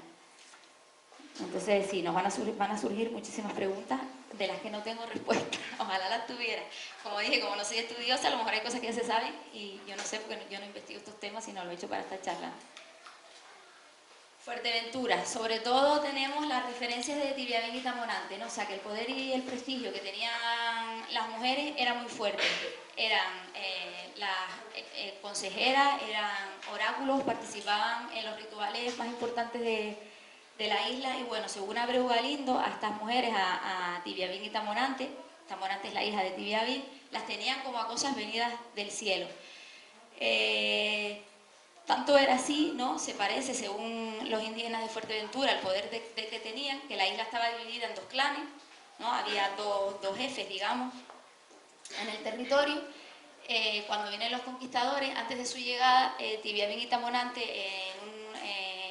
Entonces sí, van a surgir muchísimas preguntas de las que no tengo respuesta. Ojalá las tuviera. Como dije, como no soy estudiosa, a lo mejor hay cosas que ya se saben y yo no sé porque yo no investigo estos temas, sino lo he hecho para esta charla. Fuerteventura, sobre todo tenemos las referencias de Tibiabén y Tamonante, ¿no? O sea que el poder y el prestigio que tenían las mujeres era muy fuerte. Eran las consejeras, eran oráculos, participaban en los rituales más importantes de la isla y bueno, según Abreu Galindo, a estas mujeres, a Tibiabén y Tamonante, Tamonante es la hija de Tibiabén, las tenían como a cosas venidas del cielo. Tanto era así, ¿no? Se parece, según los indígenas de Fuerteventura, el poder que tenían, que la isla estaba dividida en dos clanes, ¿no? Había dos jefes, digamos, en el territorio. Cuando vienen los conquistadores, antes de su llegada, Tibiabén y Tamonante,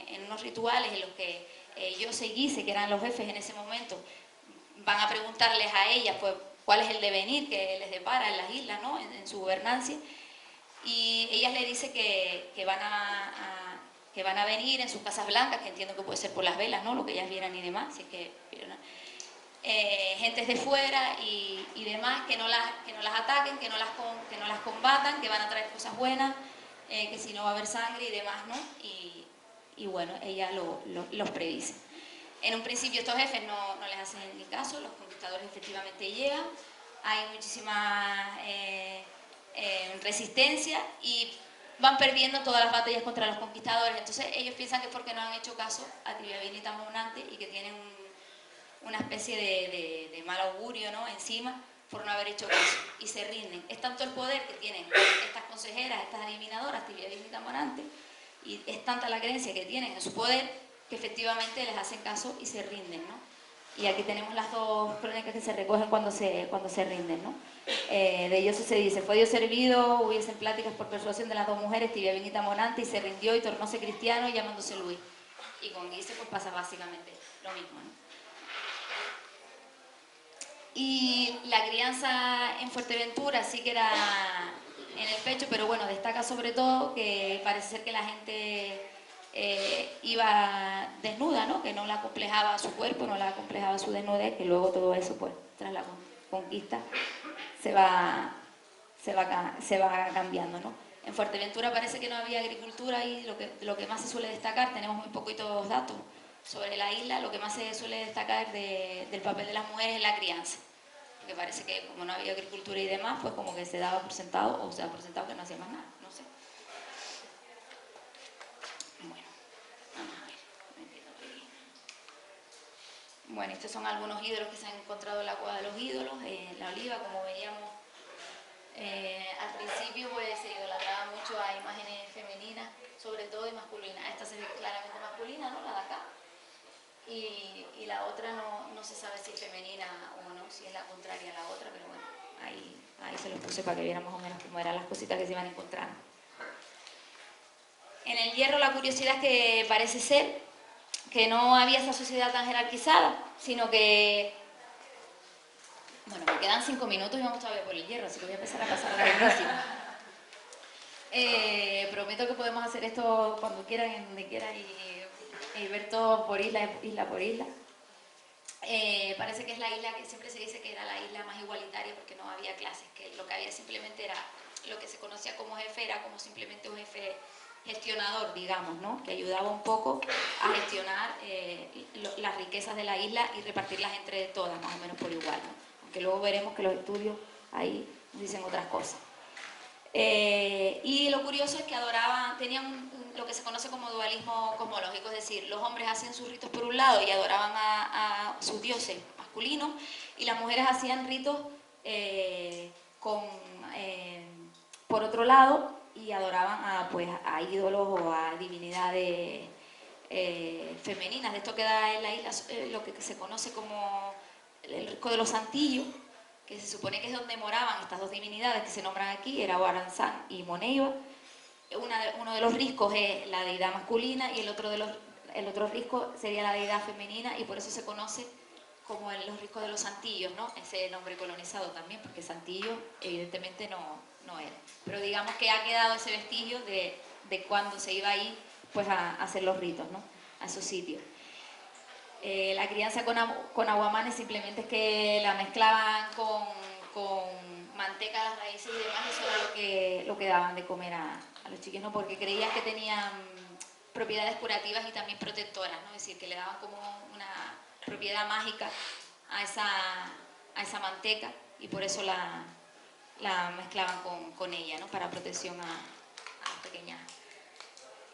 en unos rituales en los que Yose y Guise, que eran los jefes en ese momento, van a preguntarles a ellas pues, cuál es el devenir que les depara en las islas, ¿no? en su gobernancia. Y ellas le dicen que van a venir en sus casas blancas, que entiendo que puede ser por las velas, ¿no? Lo que ellas vieran y demás, si es que vieron, gentes de fuera y demás, que no las ataquen, que no las combatan, que van a traer cosas buenas, que si no va a haber sangre y demás, ¿no? Y bueno, ella los predice. En un principio estos jefes no les hacen ni caso, los conquistadores efectivamente llegan, hay muchísimas resistencia y van perdiendo todas las batallas contra los conquistadores. Entonces ellos piensan que es porque no han hecho caso a Tibiabén y Tamonante y que tienen una especie de mal augurio, ¿no? encima por no haber hecho caso y se rinden. Es tanto el poder que tienen estas consejeras, estas adivinadoras, Tibiabén y Tamonante, y es tanta la creencia que tienen en su poder que efectivamente les hacen caso y se rinden, ¿no? Y aquí tenemos las dos crónicas que se recogen cuando se rinden, ¿no? De ellos se dice, fue Dios servido, hubiesen pláticas por persuasión de las dos mujeres, Tibiabén y Tamonante, y se rindió y tornóse cristiano llamándose Luis. Y con Guise pues pasa básicamente lo mismo, ¿no? Y la crianza en Fuerteventura sí que era en el pecho, pero bueno, destaca sobre todo que parece ser que la gente iba desnuda, ¿no? Que no la complejaba su cuerpo, no la complejaba su desnudez, que luego todo eso, pues, tras la conquista, se va cambiando, ¿no? En Fuerteventura parece que no había agricultura y lo que más se suele destacar, tenemos muy poquitos datos sobre la isla, lo que más se suele destacar del papel de las mujeres es la crianza. Porque parece que como no había agricultura y demás, pues como que se daba por sentado, o se da por sentado que no hacía más nada, no sé. Bueno, vamos a ver. Bueno, estos son algunos ídolos que se han encontrado en la cueva de los ídolos, en la oliva, como veíamos. Al principio pues se idolatraba mucho a imágenes femeninas, sobre todo y masculinas. Esta se ve claramente masculina, ¿no? La de acá. Y la otra no se sabe si es femenina o no, si es la contraria a la otra, pero bueno, ahí se los puse para que vieran más o menos cómo eran las cositas que se iban encontrando. En el hierro la curiosidad es que parece ser que no había esa sociedad tan jerarquizada, sino que... Bueno, me quedan 5 minutos y vamos todavía por el hierro, así que voy a empezar a pasar la inicio. Prometo que podemos hacer esto cuando quieran, en donde quieran y ver todo por isla por isla. Parece que es la isla que siempre se dice que era la isla más igualitaria porque no había clases, que lo que había simplemente era lo que se conocía como jefe, era como simplemente un jefe gestionador, digamos, ¿no? Que ayudaba un poco a gestionar las riquezas de la isla y repartirlas entre todas, más o menos por igual, ¿no? Aunque luego veremos que los estudios ahí dicen otras cosas. Y lo curioso es que tenían lo que se conoce como dualismo cosmológico, es decir, los hombres hacían sus ritos por un lado y adoraban a sus dioses masculinos, y las mujeres hacían ritos por otro lado y adoraban pues, a ídolos o a divinidades femeninas. De esto queda en la isla lo que se conoce como el risco de los Santillos, que se supone que es donde moraban estas dos divinidades que se nombran aquí, era Oaranzán y Moneiva. Uno de los riscos es la deidad masculina y el otro risco sería la deidad femenina, y por eso se conoce como los riscos de los Santillos, ¿no? Ese nombre colonizado también, porque Santillo evidentemente no era. Pero digamos que ha quedado ese vestigio de cuando se iba ahí pues a hacer los ritos, ¿no? A esos sitios. La crianza con aguamanes simplemente es que la mezclaban con manteca, las raíces y demás, eso era lo que daban de comer a los chiquillos, ¿no? Porque creían que tenían propiedades curativas y también protectoras, ¿no? Es decir, que le daban como una propiedad mágica a esa manteca y por eso la mezclaban con ella, ¿no? Para protección a las pequeñas.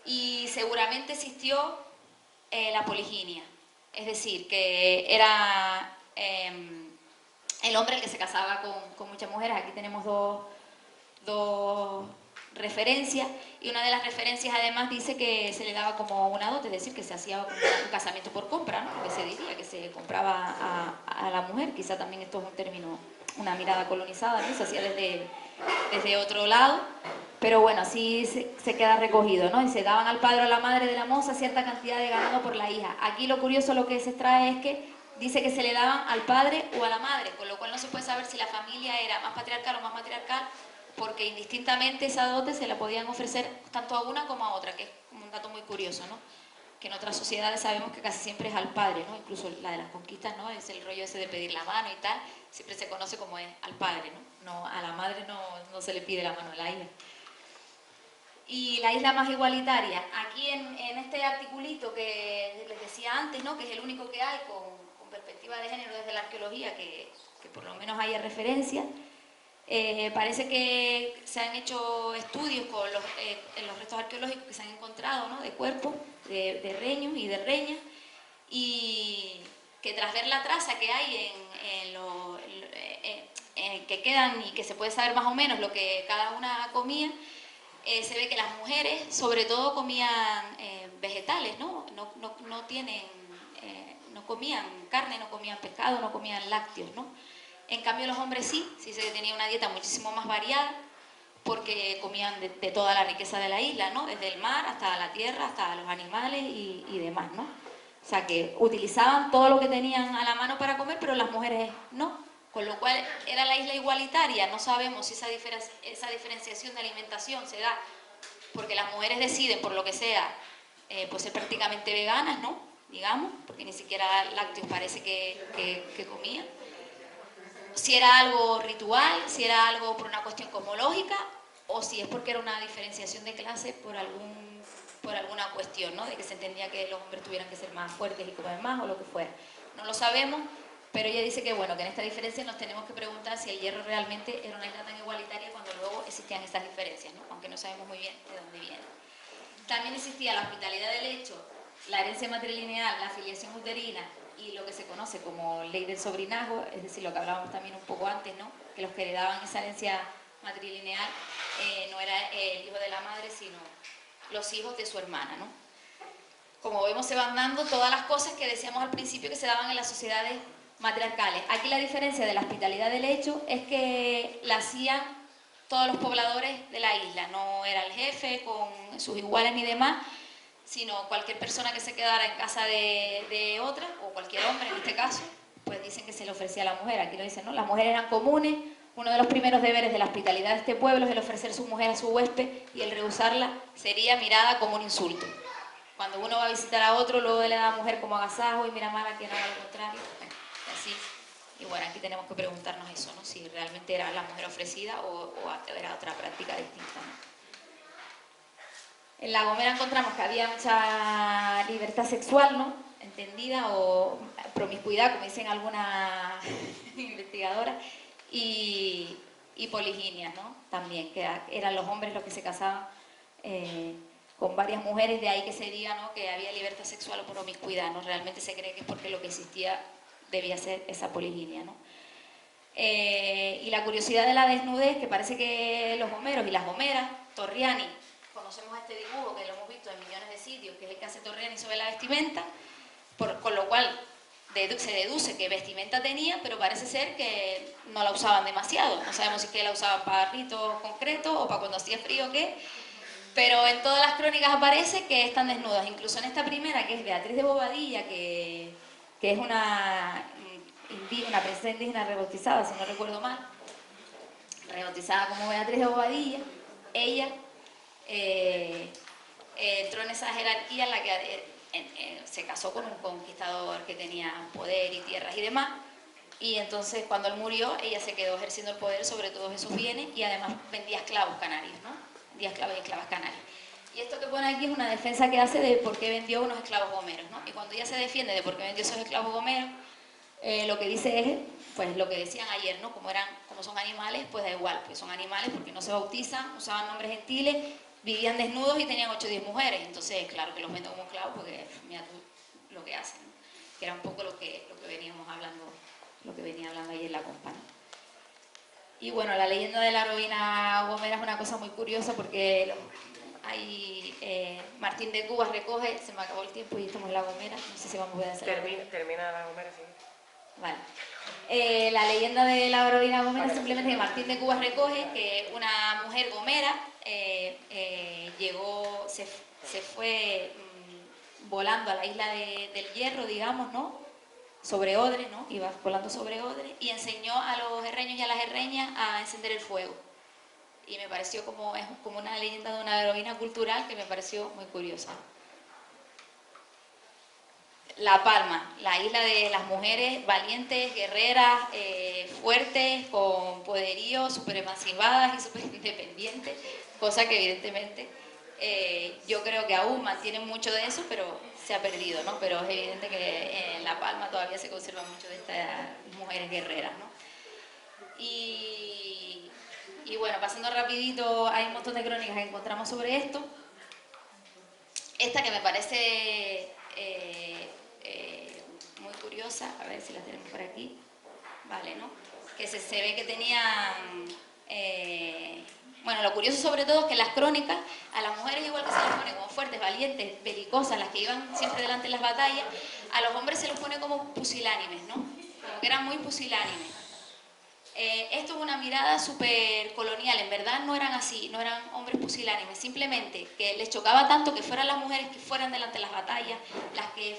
Y seguramente existió la poliginia, es decir, que era el hombre el que se casaba con muchas mujeres. Aquí tenemos dos referencias, y una de las referencias además dice que se le daba como una dote, es decir, que se hacía un casamiento por compra, ¿no? Que se diría que se compraba a la mujer. Quizá también esto es un término, una mirada colonizada, ¿no? Se hacía desde otro lado, pero bueno, así se queda recogido, ¿no? Y se daban al padre o a la madre de la moza cierta cantidad de ganado por la hija. Aquí lo curioso, lo que se extrae es que dice que se le daban al padre o a la madre, con lo cual no se puede saber si la familia era más patriarcal o más matriarcal, porque indistintamente esa dote se la podían ofrecer tanto a una como a otra, que es un dato muy curioso, ¿no? Que en otras sociedades sabemos que casi siempre es al padre, ¿no? Incluso la de las conquistas, ¿no? Es el rollo ese de pedir la mano y tal, siempre se conoce como es al padre, ¿no? A la madre no se le pide la mano a la hija. Y la isla más igualitaria, aquí en este articulito que les decía antes, ¿no? Que es el único que hay con perspectiva de género desde la arqueología, que por lo menos haya referencia. Parece que se han hecho estudios en los restos arqueológicos que se han encontrado, ¿no? De cuerpos, de reños y de reñas, y que tras ver la traza que hay que quedan y que se puede saber más o menos lo que cada una comía, se ve que las mujeres sobre todo comían vegetales, ¿no? No comían carne, no comían pescado, no comían lácteos, ¿no? En cambio los hombres sí se tenía una dieta muchísimo más variada, porque comían de toda la riqueza de la isla, ¿no? Desde el mar hasta la tierra, hasta los animales y demás, ¿no? O sea que utilizaban todo lo que tenían a la mano para comer, pero las mujeres no. Con lo cual era la isla igualitaria. No sabemos si esa diferenciación de alimentación se da porque las mujeres deciden, por lo que sea, pues ser prácticamente veganas, ¿no? Digamos, porque ni siquiera lácteos parece que comían. Si era algo ritual, si era algo por una cuestión cosmológica, o si es porque era una diferenciación de clase por alguna cuestión, ¿no? De que se entendía que los hombres tuvieran que ser más fuertes y comer más o lo que fuera. No lo sabemos, pero ella dice que bueno, que en esta diferencia nos tenemos que preguntar si el Hierro realmente era una isla tan igualitaria cuando luego existían esas diferencias, ¿no? Aunque no sabemos muy bien de dónde vienen. También existía la hospitalidad del hecho, la herencia matrilineal, la afiliación uterina y lo que se conoce como ley del sobrinazgo, es decir, lo que hablábamos también un poco antes, ¿no? Que los que heredaban esa herencia matrilineal no era el hijo de la madre, sino los hijos de su hermana, ¿no? Como vemos, se van dando todas las cosas que decíamos al principio que se daban en las sociedades matriarcales. Aquí la diferencia de la hospitalidad del hecho es que la hacían todos los pobladores de la isla, no era el jefe con sus iguales ni demás, sino cualquier persona que se quedara en casa de otra, o cualquier hombre en este caso, pues dicen que se le ofrecía a la mujer. Aquí lo dicen, ¿no? Las mujeres eran comunes. Uno de los primeros deberes de la hospitalidad de este pueblo es el ofrecer su mujer a su huésped, y el rehusarla sería mirada como un insulto. Cuando uno va a visitar a otro, luego le da a la mujer como agasajo y mira mal a quien haga lo contrario. Bueno, así. Y bueno, aquí tenemos que preguntarnos eso, ¿no? Si realmente era la mujer ofrecida o era otra práctica distinta, ¿no? En La Gomera encontramos que había mucha libertad sexual, ¿no? Entendida, o promiscuidad, como dicen algunas investigadoras, y poliginia, ¿no? También, que eran los hombres los que se casaban con varias mujeres, de ahí que se diga, ¿no? Que había libertad sexual o promiscuidad, ¿no? Realmente se cree que es porque lo que existía debía ser esa poliginia, ¿no? Y la curiosidad de la desnudez, que parece que los homeros y las homeras, Torriani, conocemos este dibujo que lo hemos visto en millones de sitios, que es el que hace Torriani sobre la vestimenta, con lo cual se deduce que vestimenta tenía, pero parece ser que no la usaban demasiado. No sabemos si es que la usaban para ritos concretos o para cuando hacía frío o qué, pero en todas las crónicas aparece que están desnudas. Incluso en esta primera, que es Beatriz de Bobadilla, que es una princesa indígena rebautizada, si no recuerdo mal, rebautizada como Beatriz de Bobadilla, ella entró en esa jerarquía en la que se casó con un conquistador que tenía poder y tierras y demás, y entonces cuando él murió, ella se quedó ejerciendo el poder sobre todos esos bienes y además vendía esclavos canarios, ¿no? Vendía esclavos y esclavas canarias. Y esto que pone aquí es una defensa que hace de por qué vendió unos esclavos gomeros, ¿no? Y cuando ella se defiende de por qué vendió esos esclavos gomeros, lo que dice es, pues lo que decían ayer, ¿no? Como son animales, pues da igual, pues son animales porque no se bautizan, usaban nombres gentiles, vivían desnudos y tenían 8 o 10 mujeres. Entonces, claro que los venden como esclavos porque mira tú lo que hacen, ¿no? Que era un poco lo que veníamos hablando, lo que venía hablando ayer la compa, ¿no? Y bueno, la leyenda de la heroína Gomera es una cosa muy curiosa porque Martín de Cubas recoge, se me acabó el tiempo y estamos en la Gomera, no sé si vamos a poder hacer. Termina la Gomera, sí. Vale. La leyenda de la heroína Gomera simplemente que Martín de Cubas recoge que una mujer gomera se fue volando a la isla del Hierro, digamos, ¿no? Sobre Odre, ¿no? Iba volando sobre Odre y enseñó a los herreños y a las herreñas a encender el fuego. Y me pareció es como una leyenda de una heroína cultural que me pareció muy curiosa. La Palma, la isla de las mujeres valientes, guerreras, fuertes, con poderío, súper emancipadas y súper independientes, cosa que evidentemente yo creo que aún mantienen mucho de eso, pero se ha perdido, ¿no? Pero es evidente que en La Palma todavía se conserva mucho de estas mujeres guerreras, ¿no? Y bueno, pasando rapidito, hay un montón de crónicas que encontramos sobre esto. Esta que me parece muy curiosa, a ver si la tenemos por aquí, vale, ¿no? Que se ve que tenían... bueno, lo curioso sobre todo es que en las crónicas a las mujeres igual que se las pone como fuertes, valientes, belicosas, las que iban siempre delante en las batallas, a los hombres se los pone como pusilánimes, ¿no? Como que eran muy pusilánimes. Esto es una mirada súper colonial, en verdad no eran así, no eran hombres pusilánimes, simplemente que les chocaba tanto que fueran las mujeres que fueran delante de las batallas, las que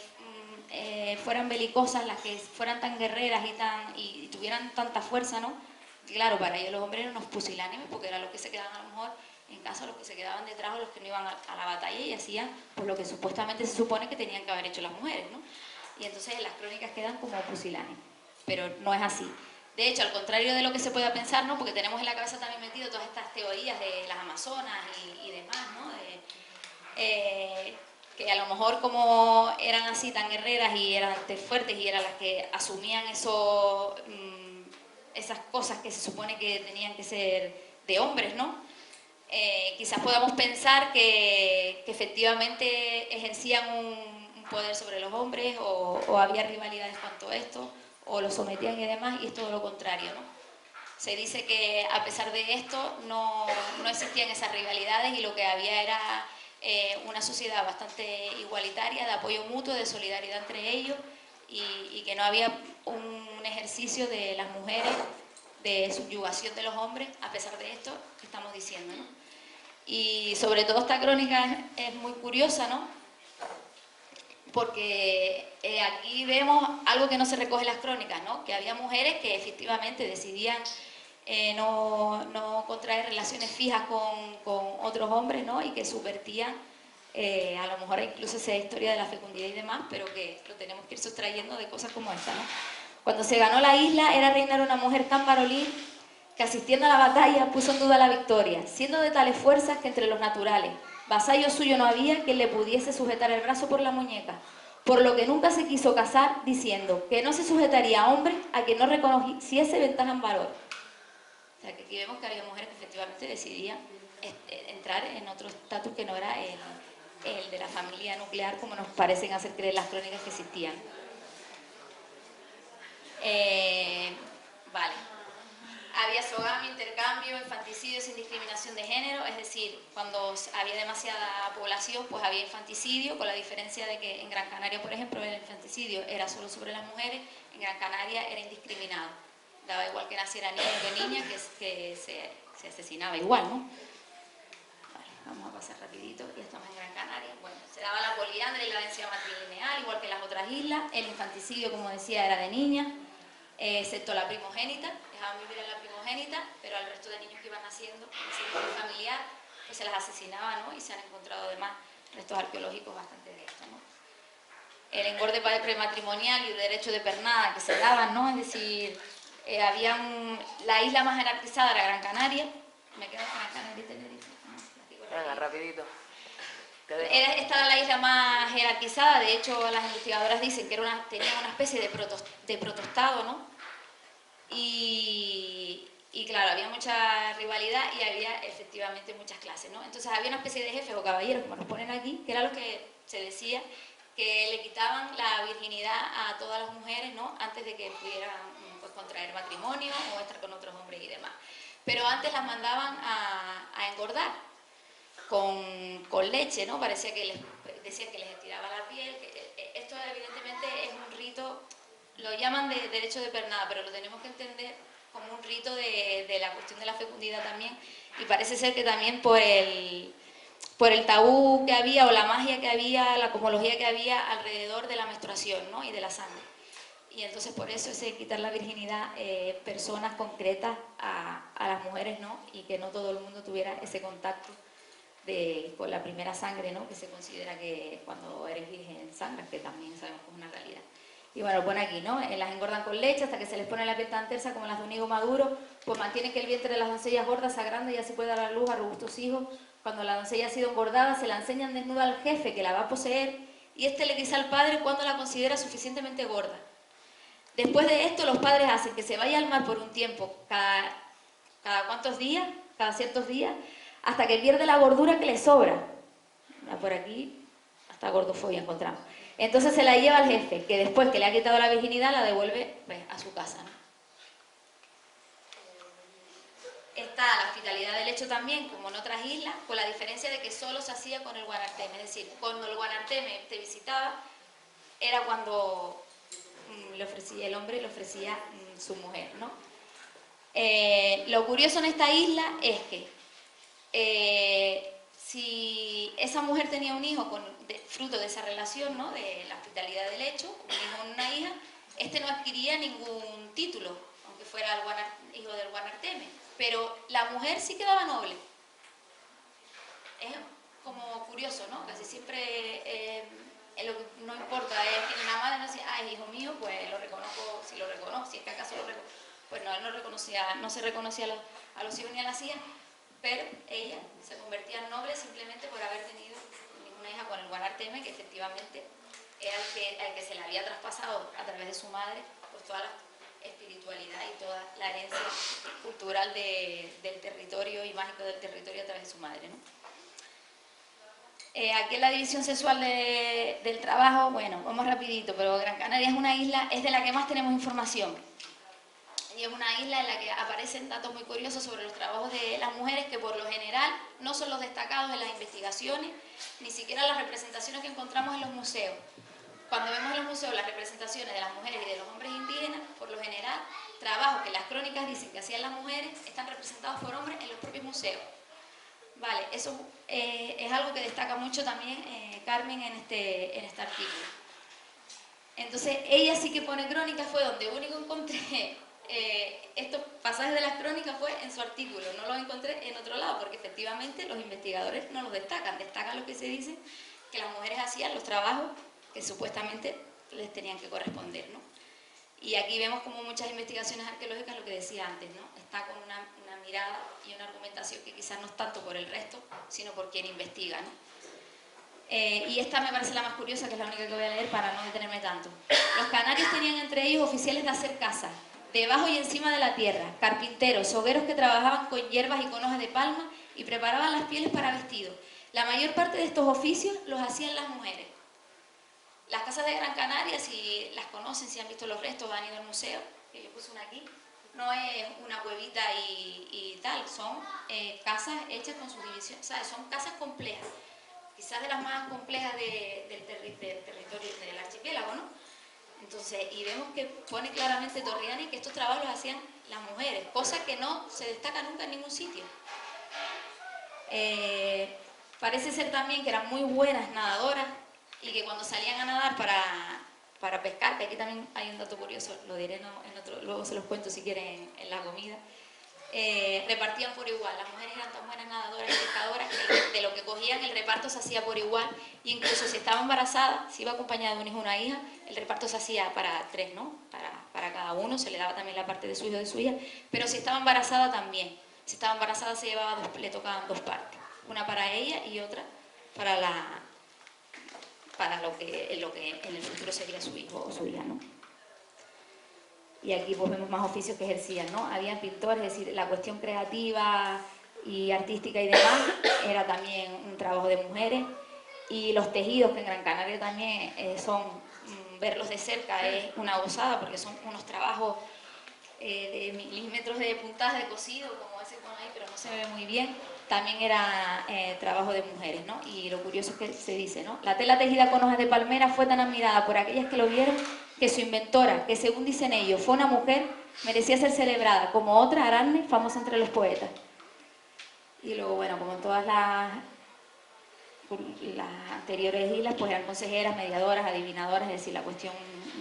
fueran belicosas, las que fueran tan guerreras y tuvieran tanta fuerza, ¿no? Claro, para ellos los hombres eran unos pusilánimes porque eran los que se quedaban a lo mejor en casa, los que se quedaban detrás o los que no iban a la batalla y hacían pues, lo que supuestamente se supone que tenían que haber hecho las mujeres, ¿no? Y entonces en las crónicas quedan como pusilánimes, pero no es así. De hecho, al contrario de lo que se pueda pensar, ¿no? Porque tenemos en la cabeza también metido todas estas teorías de las amazonas y demás, ¿no? Que a lo mejor como eran así tan guerreras y eran fuertes y eran las que asumían esas cosas que se supone que tenían que ser de hombres, ¿no? Quizás podamos pensar que efectivamente ejercían un poder sobre los hombres o había rivalidades cuanto a esto, o los sometían y demás, y es todo lo contrario, ¿no? Se dice que a pesar de esto no existían esas rivalidades y lo que había era una sociedad bastante igualitaria, de apoyo mutuo, de solidaridad entre ellos y que no había un ejercicio de las mujeres de subyugación de los hombres, a pesar de esto que estamos diciendo, ¿no? Y sobre todo esta crónica es muy curiosa, ¿no? Porque aquí vemos algo que no se recoge en las crónicas, ¿no? Que había mujeres que efectivamente decidían no contraer relaciones fijas con otros hombres, ¿no? Y que subvertían, a lo mejor incluso esa historia de la fecundidad y demás, pero que lo tenemos que ir sustrayendo de cosas como esta, ¿no? Cuando se ganó la isla, era reinar una mujer tan varonil que asistiendo a la batalla puso en duda la victoria, siendo de tales fuerzas que entre los naturales, vasallo suyo no había quien le pudiese sujetar el brazo por la muñeca, por lo que nunca se quiso casar, diciendo que no se sujetaría a hombre a quien no reconociese ventaja en valor. O sea, que aquí vemos que había mujeres que efectivamente decidían entrar en otro estatus que no era el de la familia nuclear, como nos parecen hacer creer las crónicas que existían. Vale. Había sogamia, intercambio, infanticidio sin discriminación de género, es decir, cuando había demasiada población, pues había infanticidio, con la diferencia de que en Gran Canaria, por ejemplo, el infanticidio era solo sobre las mujeres, en Gran Canaria era indiscriminado. Daba igual que naciera niño que niña, que se asesinaba igual, ¿no? Vale, vamos a pasar rapidito, ya estamos en Gran Canaria. Bueno, se daba la poliandria y la densidad matrilineal, igual que en las otras islas. El infanticidio, como decía, era de niñas. excepto la primogénita, dejaban vivir a la primogénita, pero al resto de niños que iban naciendo en ese núcleo familiar, pues se las asesinaba, ¿no? Y se han encontrado además restos arqueológicos bastante de esto, ¿no? El engorde prematrimonial y el derecho de pernada que se daban, ¿no? Es decir, la isla más jerarquizada era Gran Canaria. Me quedo con Gran Canaria y Tenerife. Venga, rapidito. Esta era la isla más jerarquizada, de hecho las investigadoras dicen que tenía una especie de protostado, ¿no? Y claro, había mucha rivalidad y había efectivamente muchas clases, ¿no? Entonces había una especie de jefes o caballeros, como nos ponen aquí, que era lo que se decía, que le quitaban la virginidad a todas las mujeres, ¿no? Antes de que pudieran pues, contraer matrimonio o estar con otros hombres y demás. Pero antes las mandaban a engordar con leche, ¿no? Parecía que decían que les estiraba la piel. Esto evidentemente es un rito, lo llaman de derecho de pernada, pero lo tenemos que entender como un rito de la cuestión de la fecundidad también, y parece ser que también por el tabú que había o la magia que había, la cosmología que había alrededor de la menstruación, ¿no? Y de la sangre. Y entonces por eso ese quitar la virginidad personas concretas a las mujeres, ¿no? Y que no todo el mundo tuviera ese contacto con la primera sangre, ¿no? Que se considera que cuando eres virgen sangras, que también sabemos que es una realidad. Y bueno, pone aquí, ¿no? Las engordan con leche hasta que se les pone la piel tan tersa como las de un higo maduro, pues mantienen que el vientre de las doncellas gordas se agrande y así puede dar a luz a robustos hijos. Cuando la doncella ha sido engordada, se la enseñan desnuda al jefe que la va a poseer y este le dice al padre cuando la considera suficientemente gorda. Después de esto, los padres hacen que se vaya al mar por un tiempo, cada cuántos días, cada ciertos días, hasta que pierde la gordura que le sobra. Por aquí, hasta gordofobia encontramos. Entonces se la lleva al jefe, que después que le ha quitado la virginidad, la devuelve pues, a su casa, ¿no? Está la hospitalidad del hecho también, como en otras islas, con la diferencia de que solo se hacía con el guanarteme. Es decir, cuando el guanarteme te visitaba, era cuando el hombre le ofrecía su mujer, ¿no? Lo curioso en esta isla es que si esa mujer tenía un hijo fruto de esa relación, ¿no? De la hospitalidad del hecho, un hijo o una hija, este no adquiría ningún título, aunque fuera el hijo del guanarteme, pero la mujer sí quedaba noble. Es como curioso, ¿no? Casi siempre lo que no importa es que la madre no decía, ah, es hijo mío, pues lo reconozco, si lo reconozco, si es que acaso lo reconozco. Pues no, él no se reconocía a los hijos ni a las hijas, pero ella se convertía en noble simplemente por haber tenido una hija con el guanarteme, que efectivamente era el que se le había traspasado a través de su madre pues toda la espiritualidad y toda la herencia cultural del territorio y mágico del territorio a través de su madre, ¿no? Aquí en la división sexual del trabajo, bueno, vamos rapidito, pero Gran Canaria es una isla, es de la que más tenemos información. Y es una isla en la que aparecen datos muy curiosos sobre los trabajos de las mujeres que por lo general no son los destacados en las investigaciones, ni siquiera las representaciones que encontramos en los museos. Cuando vemos en los museos las representaciones de las mujeres y de los hombres indígenas, por lo general, trabajos que las crónicas dicen que hacían las mujeres están representados por hombres en los propios museos. Vale, eso es algo que destaca mucho también Carmen en este artículo. Entonces, ella sí que pone crónicas, fue donde único encontré estos pasajes de las crónicas fue en su artículo, no los encontré en otro lado, porque efectivamente los investigadores no los destacan lo que se dice que las mujeres hacían los trabajos que supuestamente les tenían que corresponder, ¿no? Y aquí vemos como muchas investigaciones arqueológicas, lo que decía antes, ¿no? Está con una mirada y una argumentación que quizás no es tanto por el resto, sino por quien investiga, ¿no? Y esta me parece la más curiosa, que es la única que voy a leer para no detenerme tanto. Los canarios tenían entre ellos oficiales de hacer casas, debajo y encima de la tierra, carpinteros, hogueros que trabajaban con hierbas y con hojas de palma y preparaban las pieles para vestidos. La mayor parte de estos oficios los hacían las mujeres. Las casas de Gran Canaria, si las conocen, si han visto los restos, han ido al museo, que yo puse una aquí, no es una cuevita y tal, son casas hechas con sus divisiones, ¿sabes? Son casas complejas, quizás de las más complejas del territorio del archipiélago, ¿no? Entonces, y vemos que pone claramente Torriani que estos trabajos los hacían las mujeres, cosa que no se destaca nunca en ningún sitio. Parece ser también que eran muy buenas nadadoras y que cuando salían a nadar para pescar, que aquí también hay un dato curioso, lo diré en otro, luego se los cuento si quieren en la comida. Repartían por igual, las mujeres eran tan buenas nadadoras y pescadoras que de lo que cogían el reparto se hacía por igual, e incluso si estaba embarazada, si iba acompañada de un hijo o una hija, el reparto se hacía para 3, ¿no? Para cada uno, se le daba también la parte de su hijo o de su hija, pero si estaba embarazada también, si estaba embarazada se llevaba le tocaban 2 partes, una para ella y otra para lo que en el futuro sería su hijo o su hija, ¿no? Y aquí pues vemos más oficios que ejercían, ¿no? Había pintores, es decir, la cuestión creativa y artística y demás era también un trabajo de mujeres, y los tejidos, que en Gran Canaria también verlos de cerca es una gozada, porque son unos trabajos de milímetros de puntaje de cosido, como ese con ahí, pero no se ve muy bien, también era trabajo de mujeres, ¿no? Y lo curioso es que se dice, ¿no? La tela tejida con hojas de palmera fue tan admirada por aquellas que lo vieron que su inventora, que según dicen ellos fue una mujer, merecía ser celebrada como otra Aracne, famosa entre los poetas. Y luego, bueno, como en todas las anteriores islas, pues eran consejeras, mediadoras, adivinadoras, es decir, la cuestión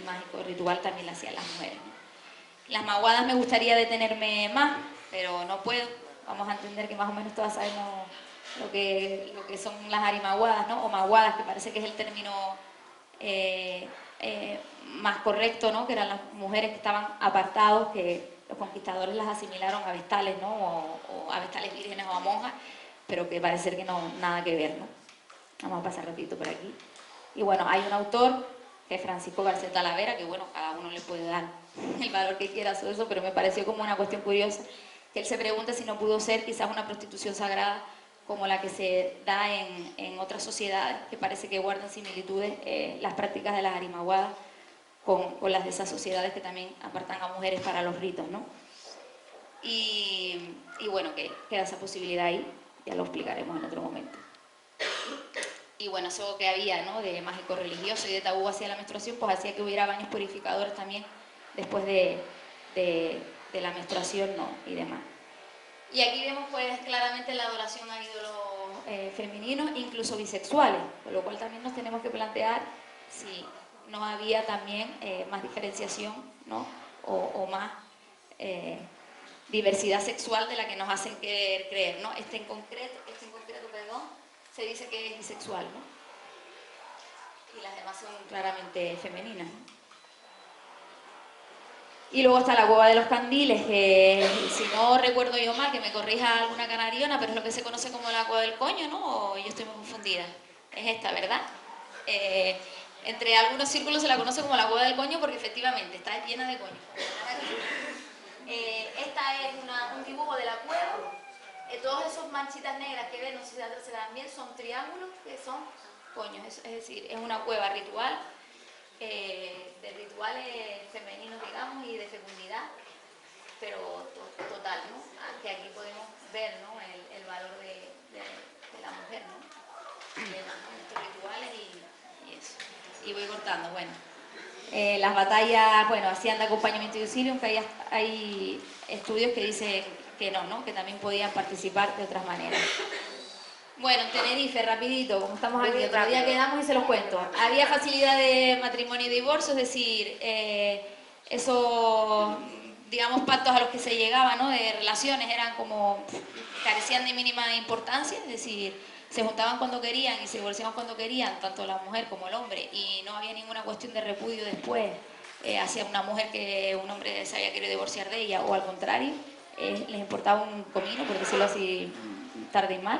mágico-ritual también la hacían las mujeres, ¿no? Las maguadas me gustaría detenerme más, pero no puedo. Vamos a entender que más o menos todas sabemos lo que son las arimaguadas, ¿no? O maguadas, que parece que es el término más correcto, ¿no? Que eran las mujeres que estaban apartados, que los conquistadores las asimilaron a vestales, ¿no? O a vestales vírgenes o a monjas, pero que parece ser que no, nada que ver, ¿no? Vamos a pasar rapidito por aquí. Y bueno, hay un autor, que es Francisco García Talavera, que bueno, cada uno le puede dar el valor que quiera a eso, pero me pareció como una cuestión curiosa, que él se pregunta si no pudo ser quizás una prostitución sagrada como la que se da en otras sociedades, que parece que guardan similitudes las prácticas de las arimaguadas con las de esas sociedades que también apartan a mujeres para los ritos, ¿no? Y bueno, que queda esa posibilidad ahí, ya lo explicaremos en otro momento. Y bueno, eso que había, ¿no? De mágico religioso y de tabú hacia la menstruación, pues hacía que hubiera baños purificadores también después de la menstruación, ¿no? Y demás. Y aquí vemos pues claramente la adoración a ídolos femeninos, incluso bisexuales, con lo cual también nos tenemos que plantear si no había también más diferenciación, ¿no? O más diversidad sexual de la que nos hacen querer creer, ¿no? Este en concreto, perdón, se dice que es bisexual, ¿no? Y las demás son claramente femeninas, ¿no? Y luego está la cueva de los candiles, que si no recuerdo yo mal, que me corrija alguna canariona, pero es lo que se conoce como la cueva del coño, ¿no? O yo estoy muy confundida. Es esta, ¿verdad? Entre algunos círculos se la conoce como la cueva del coño porque efectivamente está llena de coño. Esta es un dibujo de la cueva. Todos esos manchitas negras que ven, no sé si se dan bien, son triángulos que son coños. Es decir, es una cueva ritual. De rituales femeninos, digamos, y de fecundidad, pero total, ¿no? Que aquí podemos ver, ¿no? el valor de la mujer, ¿no? De nuestros rituales y eso. Y voy cortando, bueno. Las batallas, bueno, hacían de acompañamiento y auxilio, aunque hay estudios que dicen que no, que también podían participar de otras maneras. Bueno, en Tenerife, rapidito, como estamos aquí, otro día quedamos y se los cuento. Había facilidad de matrimonio y divorcio, es decir, esos, digamos, pactos a los que se llegaba, ¿no? De relaciones eran como, carecían de mínima importancia, es decir, se juntaban cuando querían y se divorciaban cuando querían, tanto la mujer como el hombre, y no había ninguna cuestión de repudio después hacia una mujer que un hombre se había querido divorciar de ella, o al contrario, les importaba un comino, por decirlo así, tarde y mal.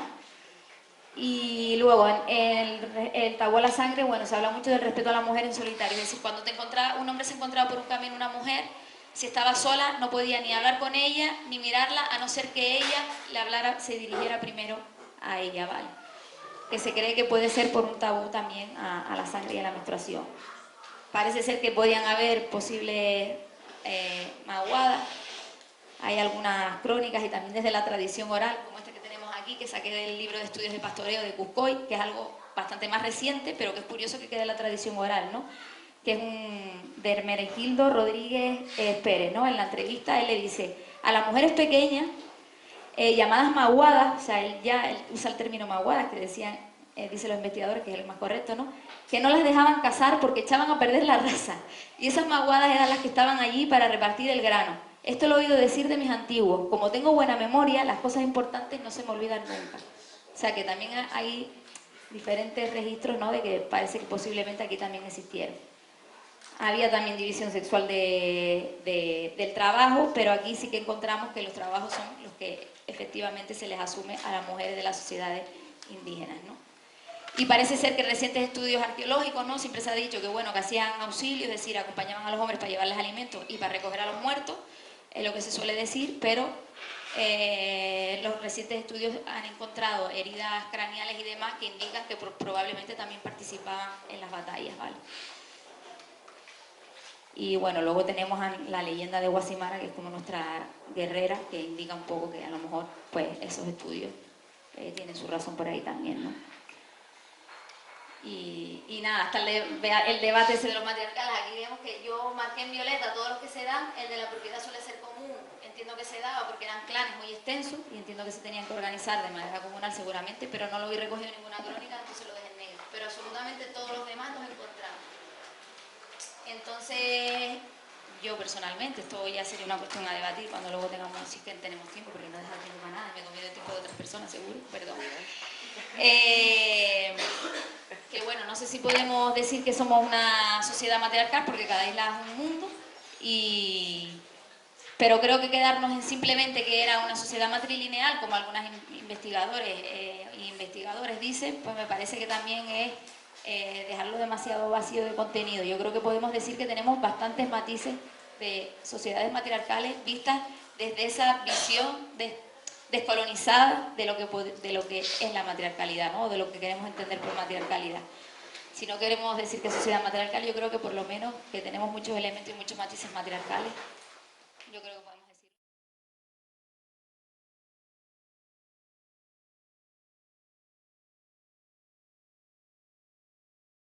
Y luego, en el tabú a la sangre, bueno, se habla mucho del respeto a la mujer en solitario. Es decir, cuando un hombre se encontraba por un camino una mujer, si estaba sola, no podía ni hablar con ella, ni mirarla, a no ser que ella le hablara, se dirigiera primero a ella, ¿vale? Que se cree que puede ser por un tabú también a la sangre y a la menstruación. Parece ser que podían haber posibles maguadas. Hay algunas crónicas y también desde la tradición oral, como esta que tenemos aquí, que saqué del libro de estudios de pastoreo de Cuscoy, que es algo bastante más reciente, pero que es curioso que quede en la tradición oral, ¿no? Que es de Hermenegildo Rodríguez Pérez, ¿no? En la entrevista él le dice, a las mujeres pequeñas, llamadas maguadas, o sea, él usa el término maguadas, que decían dicen los investigadores, que es el más correcto, ¿no? Que no las dejaban cazar porque echaban a perder la raza. Y esas maguadas eran las que estaban allí para repartir el grano. Esto lo he oído decir de mis antiguos. Como tengo buena memoria, las cosas importantes no se me olvidan nunca. O sea que también hay diferentes registros, ¿no? De que parece que posiblemente aquí también existieron. Había también división sexual del trabajo, pero aquí sí que encontramos que los trabajos son los que efectivamente se les asume a las mujeres de las sociedades indígenas, ¿no? Y parece ser que recientes estudios arqueológicos, ¿no? Siempre se ha dicho que, bueno, que hacían auxilio, es decir, acompañaban a los hombres para llevarles alimentos y para recoger a los muertos, es lo que se suele decir, pero los recientes estudios han encontrado heridas craneales y demás que indican que probablemente también participaban en las batallas, ¿vale? Y bueno, luego tenemos a la leyenda de Guasimara, que es como nuestra guerrera, que indica un poco que a lo mejor pues esos estudios tienen su razón por ahí también, ¿no? Y nada, hasta el debate ese de los matriarcales, aquí vemos que yo marqué en violeta todos los que se dan, el de la propiedad suele ser común, entiendo que se daba porque eran clanes muy extensos y entiendo que se tenían que organizar de manera comunal seguramente, pero no lo vi recogido en ninguna crónica, entonces lo dejé en negro, pero absolutamente todos los demás los encontramos. Entonces, yo personalmente, esto ya sería una cuestión a debatir cuando luego tengamos, si es que tenemos tiempo, porque no deja tiempo para nada, me he comido el tiempo de otras personas, seguro, perdón. Que bueno, no sé si podemos decir que somos una sociedad matriarcal, porque cada isla es un mundo, pero creo que quedarnos en simplemente que era una sociedad matrilineal, como algunos investigadores e investigadores dicen, pues me parece que también es dejarlo demasiado vacío de contenido. Yo creo que podemos decir que tenemos bastantes matices de sociedades matriarcales vistas desde esa visión descolonizada de lo que es la matriarcalidad, ¿no? O de lo que queremos entender por matriarcalidad. Si no queremos decir que es sociedad matriarcal, yo creo que por lo menos que tenemos muchos elementos y muchos matices matriarcales. Yo creo que podemos